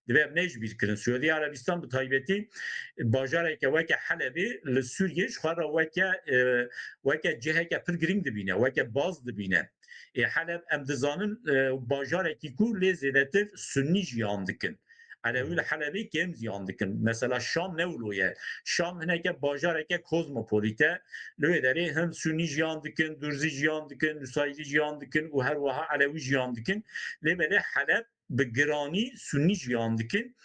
دویم نیج بیر کرن سعودی عربستان به تایبتی باجاره که وکه حلبی لسوریه شخواه وکه جهه که پر گرینگ دبینه وکه باز دبینه حلب امدزانن باجاره که کور لیزیده تر سنی جیان دکن Alevi Halebi kem ziyan dikin. Mesela Şam ne oluyor? Şam hineke bajareke kozmopolite. Lüvederi hem Sünni ziyan dikin, Dürzi ziyan dikin, Nusayri ziyan dikin, u her vaha Alevi ziyan dikin. Lüvederi Halep bi girani Sünni ziyan dikin.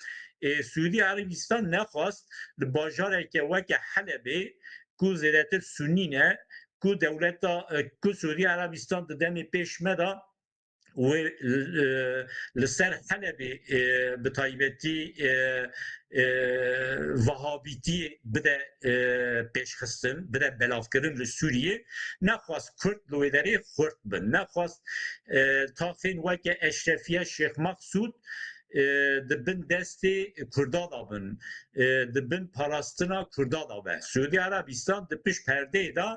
Suudi Arabistan ne xwast li bajareke weke Halebi ku zêdetir Sünni ne ku devleta ku Suudi Arabistan di demê pêş me da و لسر حلب بتایبتی وهابیتی بده پیشخستن بده بلافکرین لسوریه نخواست کرد لویداری خورد بن نخواست تاخین وکه اشرفیه شیخ مقصود دبن دستی کردا دابن دبن پاراستنا کردا دابه سعودی عربستان دپش پرده دا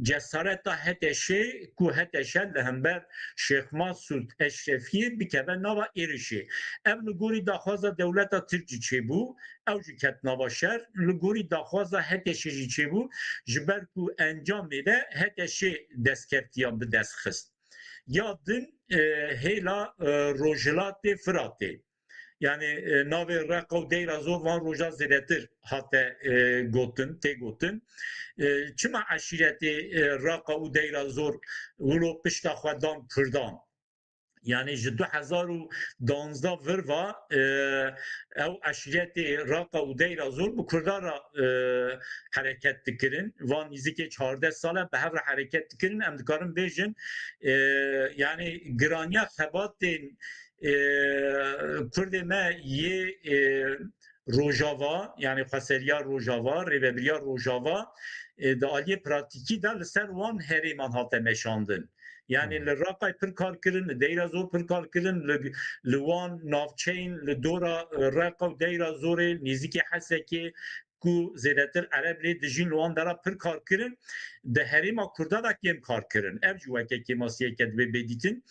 cesaret da heteşe ku heteşen lehember Şeyh Masud Eşrefiye bikeve nava erişi. Ev ligori daxwaza devleta Tirki çebu, ev ji ket nava şer, ligori daxwaza heteşe ji çebu, ji ber ku encam vede heteşe destkeftiya bi dest xist. Ya din hêla Rojhilatê Firatê. Yani navê Reqa û Deyra Zor van roja zêdetir hate gotin, tê gotin. Çima eşîretê Reqa û Deyra Zor wilo pişta xwe dan Kurdan. Yani ji 2012 virva ew eşîretê Reqa û Deyra Zor bi Kurdan re hereket dikirin. Van nîzikê 14 sale bi hev re hereket dikirin. Em dikarin bêjin yani giraniya xebatên Kurdê me yê Rojava yani Xeseriya Rojava, Rêveberiya Rojava di aliyê pratikî de li ser wan herêman hate meşandin. Yani li Raqay pir kar kirin, li Deyra Zor pir kar kirin, li wan navçeyên li dora Raqa û Deyra Zorê nêzîkî Hesekê ku zêdetir Ereb lê dijîn li wan dera pir kar kirin, di herêma Kurda da kêm kar kirin. Ev jî weke kêmasiyeke dibe bêdîtin.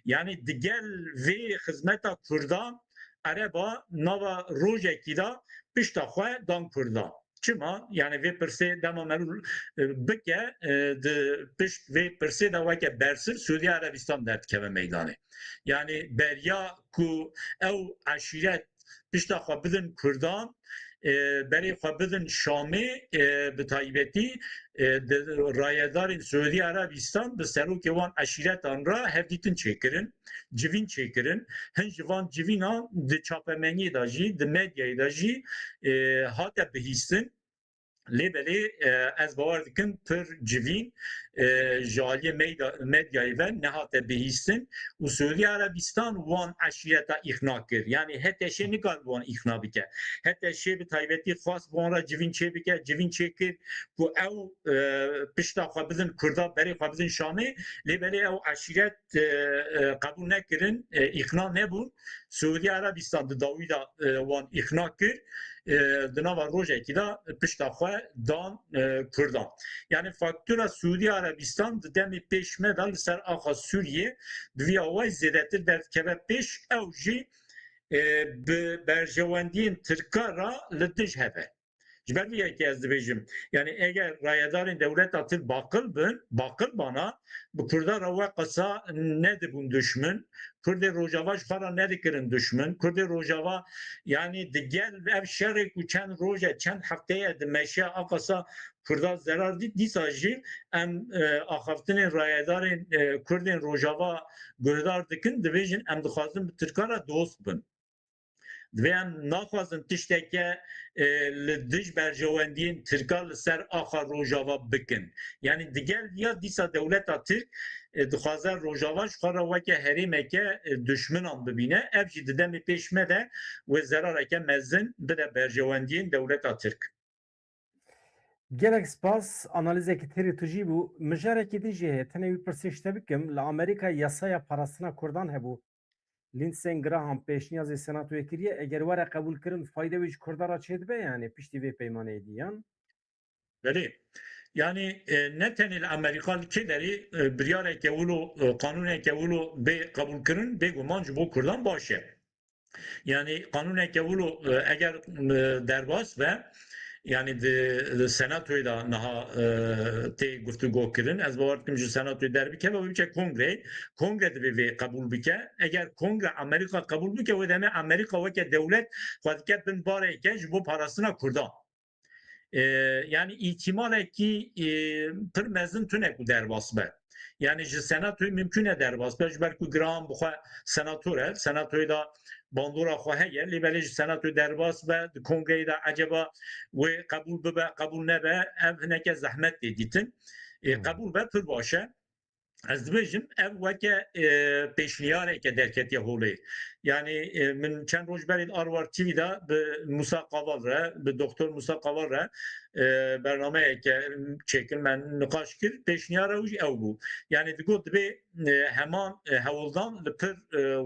Yani digel vê xizmeta Kurda Ereba nava rojekî da pişta xwe dan Kurda. Çima yani vê pirsê dema merû bike di pişt vê pirsê de weke bersir Suudi Arabistan derdikeve meydanê. Yani beriya ku ew eşîret pişta xwe bidin Kurdan berê xwe bidin Şamê bi taybetî rayedarên Suudi Arabistan bi serokê wan eşîretan ra hevdîtin çêkirin, civîn çêkirin. Hin ji van civînan di çapemeniyê de jî, di medyayê de jî hate bihîstin. Lêbelê ez bawer dikim pir civîn ji aliyê medyayê ve nehate bihîstin û Suudi Arabistan wan eşîreta îxna kir. Yani HTŞ nikar wan îxna bike. HTŞ bi taybetî xwast wan ra civîn çê bike, civîn çêkir ku ew pişta xwe bidin Kurda berê xwe bidin Şamê lêbelê ew eşîret qebûl nekirin, îxna nebûn. Suudi Arabistan di dawî da wan îxna kir di nava rojekî da pişta xwe dan Kurdan. Yani faktura Suudi Arabistan di demê pêşme da li ser axa Sûriye di vîya we zêdetir derdikeve pêş ew jî bi berjewendiyên Tirka ra li dij hebe. Ji ber vî yekê ez dibêjim yani eger rayedarên dewleta Tirk baqil bin, baqil bana bi Kurda ra we qisa nedibûn düşmün. Kurdê Rojava ji xwe ra nedikirin düşmün. Kurdê Rojava yani di gel ev şerê ku çend roje, çend hefteye di meşe a qisa Kurda zerar dît dîsa jî em axaftinên rayedarên Kurdên Rojava guhdar dikin dibêjin em dixwazin bi Tirka ra dost bin. Divê em naxwazin tişteke li dij berjewendiyên Tirka li ser axa Rojava bikin. Yani digel ya dîsa dewleta Tirk dixwaze Rojava ji xwe re weke herêmeke düşminan bibîne. Ev jî di demê pêşme de wê zerareke mezin bide berjewendiyên dewleta Tirk. Gelek spas analizekî terî tu jî bû. Mijarekî dijî heye tenê wî pirsê ji te bikim. Li Amerîka yasaya parastina Kurdan hebû. Lindsey Graham pêşniyazê Senatoyê kiriye eger were qebûl kirin fayde wî ji Kurda ra çê dibe yani piştî vê peymaneyê diyan. Belê. Yani ne tenê li Amerîka li kêderî biryareke wilo qanûneke wilo bê qebûl kirin bêguman ji bo Kurdan baş e. Yani qanûneke wilo eger derbas ve yani di Senatoyê da niha tê guftûgo kirin. Ez bawer dikim ji Senatoyê derbike ve biçe Kongre. Kongre divê vê qebûl bike. Eger Kongre Amerîka qebûl bike wê demê Amerîka weke dewlet xwe dike bin bareke ji bo parastina Kurdan. Yani ihtimalekî pir mezin tune ku derbas be. Yani ji Senatoyê mümkün e derbas be ji ber ku Graham bixwe senator e. Senatoyê da bandora xwe heye lêbelê ji Senatoyê derbas be di Kongreyê de eceba wê qebûl bibe qebûl nebe ev hineke zehmet tê dîtin. Qebûl be pir baş e. Ez dibêjim ev weke pêşniyareke derketiye holê. Yani min çend roj berê Arwar TV da bi Musa Qaval re, bi Doktor Musa Qaval re bernameyeke çêkin me niqaş kir pêşniyara wî ew bû. Yani digot dibê heman hewildan li pir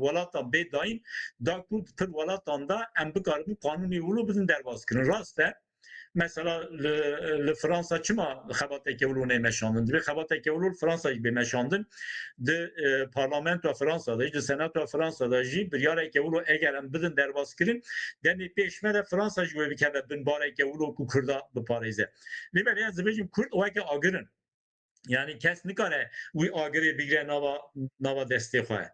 welatan bê dayîn da ku pir welatan da em bikaribû qanûnê wilo bidin derbas kirin. Rast e mesela li Fransa çima xebateke wilo nêmeşandin? Divê xebateke wilo Fransa jî bêmeşandin. Di parlamentoya Fransada jî, di senatoya Fransada jî biryareke wilo eger em bidin derbas kirin, demê pêşme de Fransa jî wê bikeve bin bareke wilo ku Kurda biparêze. Lêbelê ez dibêjim Kurd weke agirin. Yani kes nikare wî agirê bigire nava destê xwe.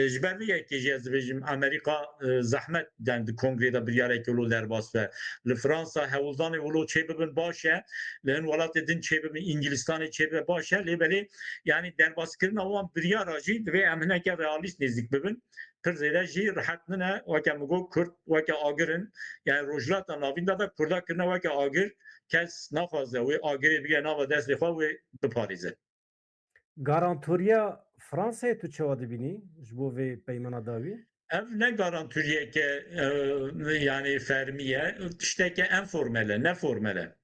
Ji ber vê yekê jî ez dibêjim Amerîka zehmet den di Kongrêda biryareke wilo derbas be. Li Fransa hewildanê wilo çê bibin baş e. Li hin welatê din çê bibin Ingilistanê çê bibe baş e. Lêbelê yani derbaskirina wan biryara jî divê em hineke realîst nêzik bibin. Pir zêde jî rihet nine weke min got Kurd weke agirin. Yani rojhilata navîn de Kurda kirine weke agir kes naxwaze wê agirê bige nava destê xwe wê biparêze. Garantoriya Fransayê tu çawa dibînî ji bo vê peymana dawî? ev ne garanturiye ki yani fermiye işte ki en formele ne formele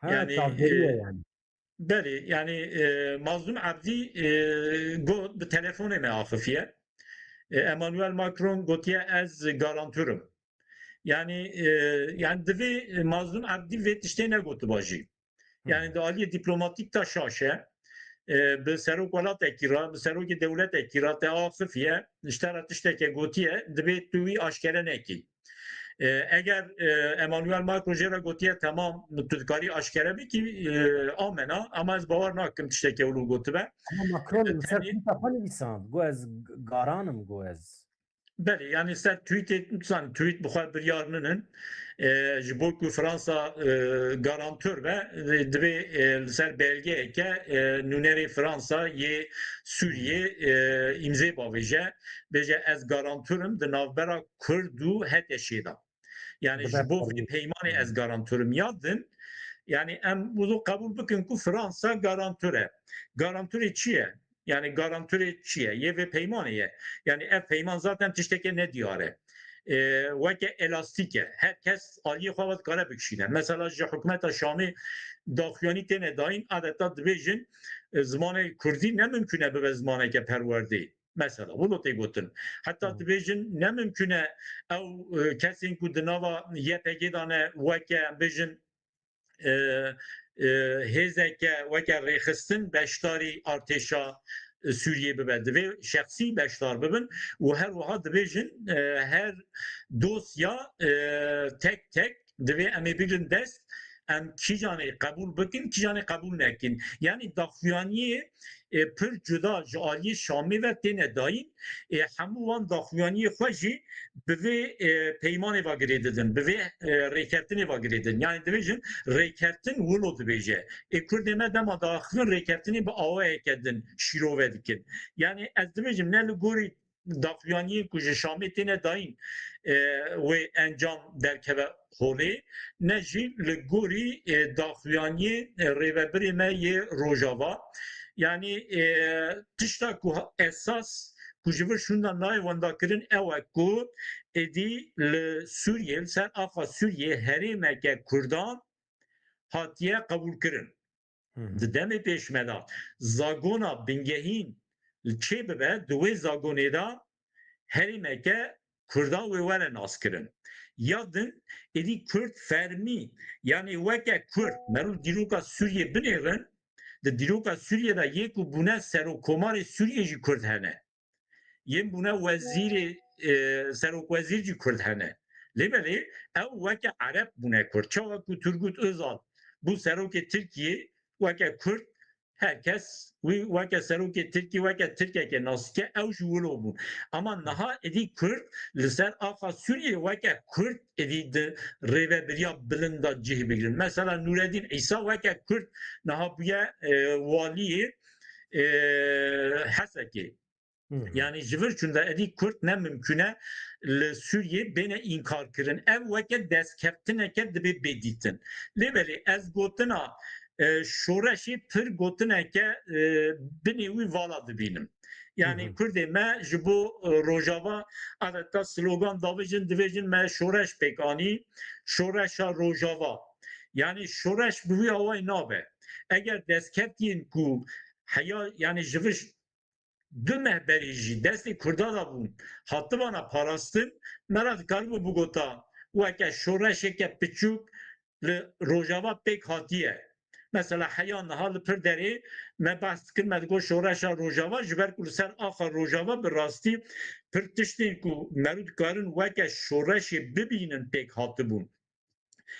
Ha, yani çavderiye yani. beri yani Mazlum Abdi go bir telefonu me afifiye Emmanuel Macron gotiye ez garantörüm yani yani divi Mazlum Abdi ve işte ne gotu bajı Hı. yani de aliye diplomatik ta şaşe bi serok welatekî ra bi serokê dewletekî ra te axifiye ji te re tiştekê gotiye dibe tu wî aşkere nekî. Eger Emmanuel Macron jê re gotiye temam tu dikarî aşkere bikî amena ama ez bawer nakim tiştekê wilo gotibe. Ama Macron li ser Tenê tweeta xwe nivîsand. Got ez garanim got ez. belê yani ser tweet bixwe biryarinin ji bo ku Fransa garantör be divê li ser belgeyeke nûnerê Fransa yê Sûriyê îmzê bavêje bêje ez garantörüm di navbera Kurd û Heteşê da. Yani Dibe ji bo vê parî. peymanê ez garantörüm ya din yani em bunu kabul bikin ku Fransa garantöre. Garantörê çi ye? Yani garantörê çi ye? Yê vê peymanê ye. Yani ev peyman zaten tiştekê ne diyare. Weke elastik e. Herkes aliyê xwe ve dikare bikişîne. Mesela ji hikûmeta Şamê daxuyanî têne dayîn adeta dibêjin zimanê Kurdî ne mümkün e bibe zimaneke perwerdeyî. Mesela bunu tê gotin. Hatta dibêjin ne mümkün e ew kesên ku di nava YPG da ne weke em bêjin hêzeke weke rêxistin beşdarî artêşa Sûriye bibe divê şexsî beşdar bibin û her wiha dibêjin her dosya tek tek divê em ê bigrin dest em kîjanê qebûl bikin kîjanê qebûl nekin yani daxuyaniyê pir cuda ji aliyê Şamê ve têne dayîn hemû wan daxuyaniyê xwe jî bi vê peymanê ve girê didin bi vê rêkertinê ve girê didin yani dibêjin rêkertin wilo dibêje Kurdê me dema daxivin rêkertinê bi awayeke din şîrove dikin yani ez dibêjim ne li gorî daxuyaniyê ku ji Şamê têne dayîn wê encam derkeve holê ne jî li gorî daxuyaniyê rêvebirê me yê Rojava yani tişta ku esas ku ji vir şundan nayê wendakirin ew e ku êdî li Sûriyê li ser axa Sûriyê herêmeke Kurdan hatiye qebûlkirin. Di demê pêşmeda zagona bingehîn li çê bibe di wê zagonê da herêmeke Kurda wê were naskirin. Ya din êdî Kurd fermî yani weke Kurd merû dîroka Sûriye binêrin di dîroka Sûriye de yê ku bûne serokkomarê Sûriye jî Kurd hene. Yên bûne wezîrê serokwezîr jî Kurd hene. Lêbelê ew weke Ereb bûne Kurd. Çawa ku Turgut Özal bû serokê Tirkiye weke Kurd herkes wî weke serokê Tirkiye weke Tirkeke nasike ew ji wilo bûn. Ama niha êdî Kurd li ser axa Sûriye weke Kurd êdî di rêveberiya bilind da cih bigirin. Mesela Nureddin İsa weke Kurd niha bûye waliyê Hesekê. Yani ji vir çûnde êdî Kurd ne mümküne li Sûriyê bêne înkar kirin. Ev weke destkeftineke dibe bêdîtin. Lêbelê ez gotina şoreşê pir gotineke binê wî vala dibînim. Yani Kurdê me ji bo Rojava adeta slogan davêjin dibêjin me şoreş pêkanî şoreşa Rojava. Yani şoreş bi wî awayî nabe. Eger destkeftiyin ku heya yani ji vir du mehberî jî destê Kurda da bûn hatibana parastin me re dikaribû bigota weke şoreşeke piçûk li Rojava pêk hatiye. Mesela heya niha li pir derê me behs dikin me digot şoreşa Rojava ji ber ku li ser axa Rojava bi rastî pir tiştên ku merû dikarin weke şoreşê bibînin pêk hatibûn.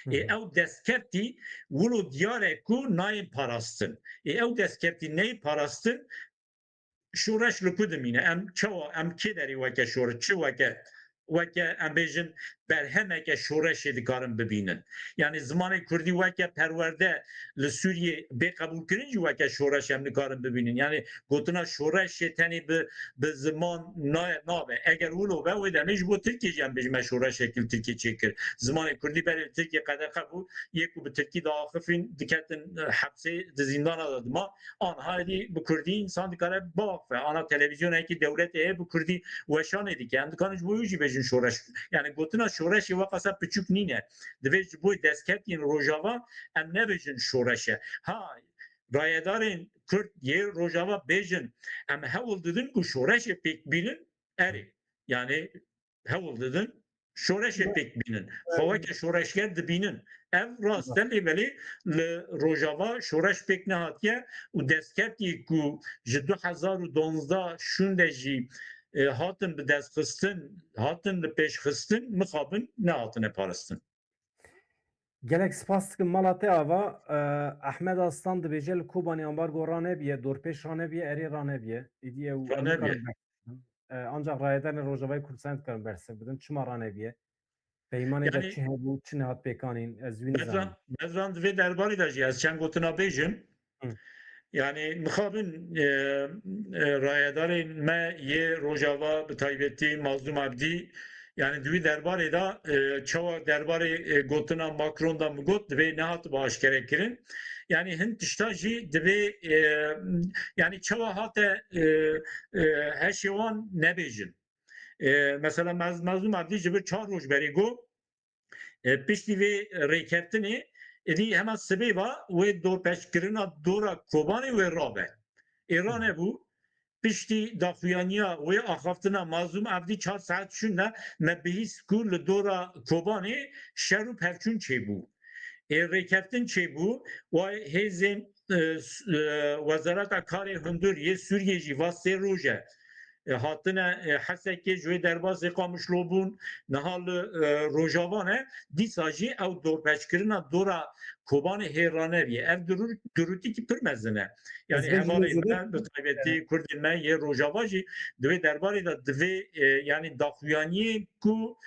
Ew destkeftî wilo diyar e ku nayên parastin. Ew destkeftî neyê parastin şoreş li ku dimîne em çawa em kê derê weke şoreş çi weke em bêjin berhemeke şoreşê dikarin bibînin. Yani zimanê Kurdî weke perwerde li Sûriyê bê qebûlkirin jî weke şoreş em dikarin bibînin. Yani gotina şoreşê tenê bi ziman nabe. Eger wilo be wê demê ji bo Tirkiye jî em bêjime şoreşekî Tirkiye çêkir. Zimanê Kurdî berê Tirkiye qedexe bû yek û bi Tirkî de axifîn diketin hepsê di zîndana da dima anha êdî bi Kurdî insan dikare biaxe. Ana televizyonekî dewletê heye bi Kurdî weşanê dike. Em dikarin ji bo wî jî bêjin şoreş. Yani gotina şoreşê we qasa piçûk nîne. Divê ji bo destkeftiyên Rojava em nebêjin şoreşe. Ha rayedarên Kurd yê Rojava bêjin em hewl didin ku şoreşê pêk bînin erê. Yani hewl didin şoreşê pêk bînin. Xeweke şoreşger dibînin. Ev rast lêvelê li Rojava şoreş pêk nehatiye û destkeftiyê ku ji 2012 şûn de jî hatin bi destxistin, hatin li pêşxistin mixabin nehatine parastin. Gelek spas dikim mala te ava Ahmed Aslan dibêje li Kobanî ambargo ranebiye, dorpêş ranebiye, erê ranebiye. Îdiye û em Ranebiye. nikarin bersiv bidin. Ancak rayedarên Rojavayê Kurdistan dikarin bersiv bidin. Çima ranebiye? Peymanê de Yani çi hebû, çi nehat pêkanîn? Ez wî nizanim. Mezran divê derbarê de jî ez çend gotina bêjim. Hı. Yani mixabin rayedarên me yê Rojava bi taybetî Mazlum Abdî yani divê derbarê da çawa derbarê gotina Macron da min got divê nehat aşkere kirin. Yani hin tişta jî divê yani çawa hate her şey wan nebêjin. Mesela Mazlum Abdî ji vir 4 roj berê got piştî vê rêkeftinê êdî hema sibê va wê dorpêşkirina dora Kobanê wê rabe. Êran hebû piştî daxuyaniya wê axaftina Mazlum Abdî 4 saet şûn me bihîst ku li dora Kobanê şer û pevçûn çêbû. Rêkeftin çêbû way hêzên Wezareta Karê Hundir yê Sûriyê jî va sê roj e hatine hesekê ji wê derbasê qamişlobûn niha li Rojava dîsa jî ew dorpêşkirina dora Kobanê hêrane bîye. Ev durûtîkî pir mezin e. Yani Ez bêjim hevalê zêde- me bi taybetî Kurdên me yê Rojava jî divê derbarê de divê yani daxuyaniyê ku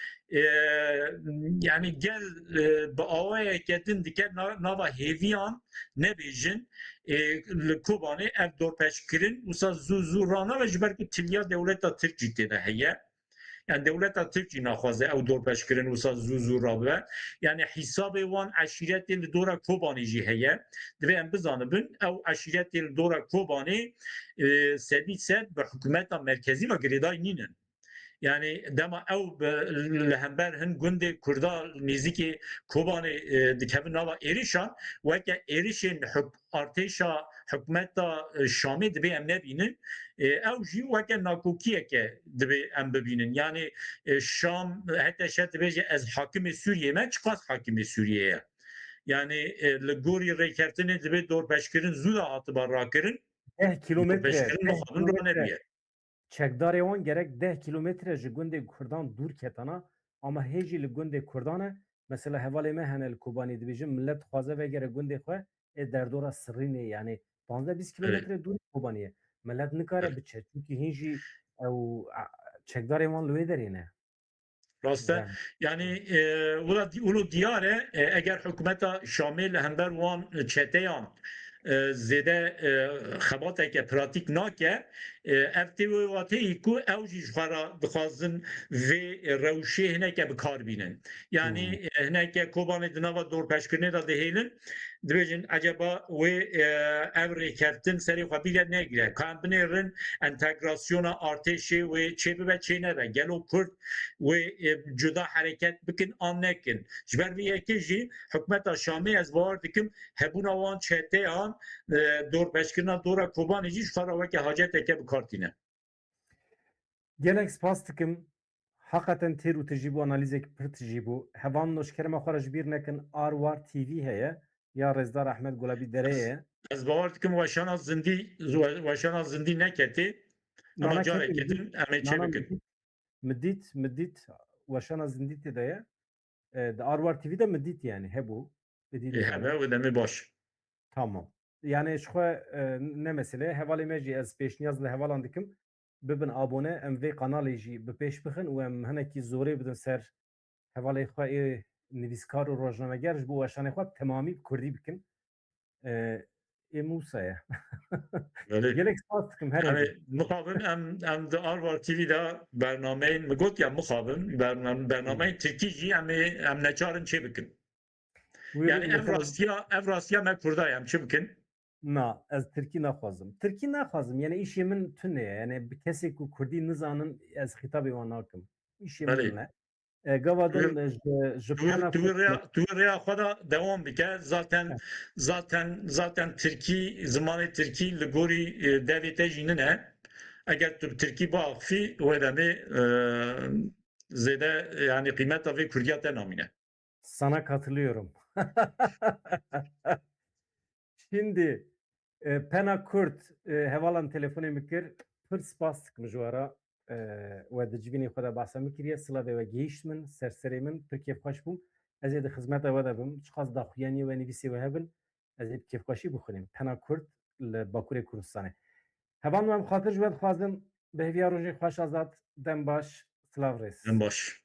yani gel bi awayeke din dike nava hêviyan nebêjin li Kobanê ev dorpêşkirin wisa zû rana ve ji ber ku tiliya dewleta Tirkî têde heye. Yani devleta Tirkî naxwaze ew dorpêşkirin wisa zû rabe. Yani hîsabê wan eşîretê li dora Kobanê jî heye. Divê em bizanibin ew eşîretê li dora Kobanê sedî sed bi hikûmeta merkezî ve girêdayî nînin. Yani dema ew li hember hin gundê Kurda nêzîkî Kobanê dikevin nava êrişan weke êrişên artêşa hikûmeta Şamê divê em nebînin ew jî weke nakokiyeke divê em bibînin. Yani Şam hete şer dibêje ez hakimê Sûriyê me çiqas hakimê Sûriyê ye. Yani li gorî rêkeftinê divê dorpêşkirin zû da hatiba rakirin 10 kilometre, dorpêşkirin 10 mixabin kilometre. ranebiye. Çekdarê wan gerek 10 kilometre ji gundê Kurdan dûr ketana ama hêjî li gundê Kurdan e mesela hevalê me hene li Kobanî dibêjin millet dixwaze vegere gundê xwe derdora Sirînê yani 15-20 kilometre dûr Kobanî millet nikare biçe çünkü hîn jî ew çekdarê wan li wê derê ne. Raste yani ulu diyare eğer hükümeta Şamil hember wan çeteyan zede xebateke pratik nake ev tevvatê ku ew jî xwara dixwazin vê rewşê hineke bi kar bînin. Yani hineke Kobanê di nava dorpêşkirinê da dihêlin dibêjin acaba wê ev rêkeftin serê xwe bîre negire. Ka em binêrin entegrasyona artêşê wê çê bibe çê nebe. Gelo Kurd wê cuda hereket bikin an nekin. Ji ber vê yekê jî hikûmeta Şamê ez bawer dikim hebûna wan çeteyan dorpêşkirina dora Kobanê jî ji xwe weke haceteke bikartîne. Gelek spas dikim hakikaten têr û tijî bû analizek pir tijî bû. Hevan noşkerema xwe re ji bîr nekin Arwar TV heye ya Rêzdar Ehmed Gulabî derê ye. Ez bawer dikim weşana zindî neketê ama carek ketin em ê çêbikin. Midît weşana zindî tê de ye. Di Arwar TV de midît yani hebû. Hebe wê demê baş. Tamam. Yani ji xwe ne mesele hevalê me jî ez pêşniyaz li hevalan dikim bibin abone em vê kanalê jî bi pêş bixin û em hinekî zorê bidin ser hevalê xwe ê nivîskar û rojnameger ji bo weşanê xwe temamî bi Kurdî bikin. Ê Musa ye. Böyle Gelek spas dikim herê. yani muhabim em de Arvar TV'de bernameyin mi got ya muhabim bernameyin Türkiye em neçarın çe bikin. Yani ev rastiya me Kurdayım çe bikin. Na, ez Tirkî naxwazim. Tirkî naxwazim. Yani îşê min tune ye. Yani bi kesê ku Kurdî nizanin ez xîtabê wan nakim. İşê min Belê. ne? Gava din ji pena Tu rêya xwe da devam bike zaten Tirkî zimanê Tirkî li gorî devê te jî nine. Eger tu Tirkî biaxivî wê demê zêde yani kıymeta vê Kurdiya te namîne. sana katılıyorum. Şimdi pena Kurt hevalan telefonu mikir pir spas dikim ji wara ve di civînê xwe de behsa mikiriye silavê ve gihîşt min serserê min pir kêfxweş bûm. Ez ê di xizmeta we de bim. Çiqas daxuyanî ve nivîsê we hebin. Ez ê bi kêfxweşî bixwînim. Pena Kurt li Bakurê Kurdistanê. Hevan me xatir ji we dixwazim bi hêviya rojê xweş azad dem baş silav rês. En baş.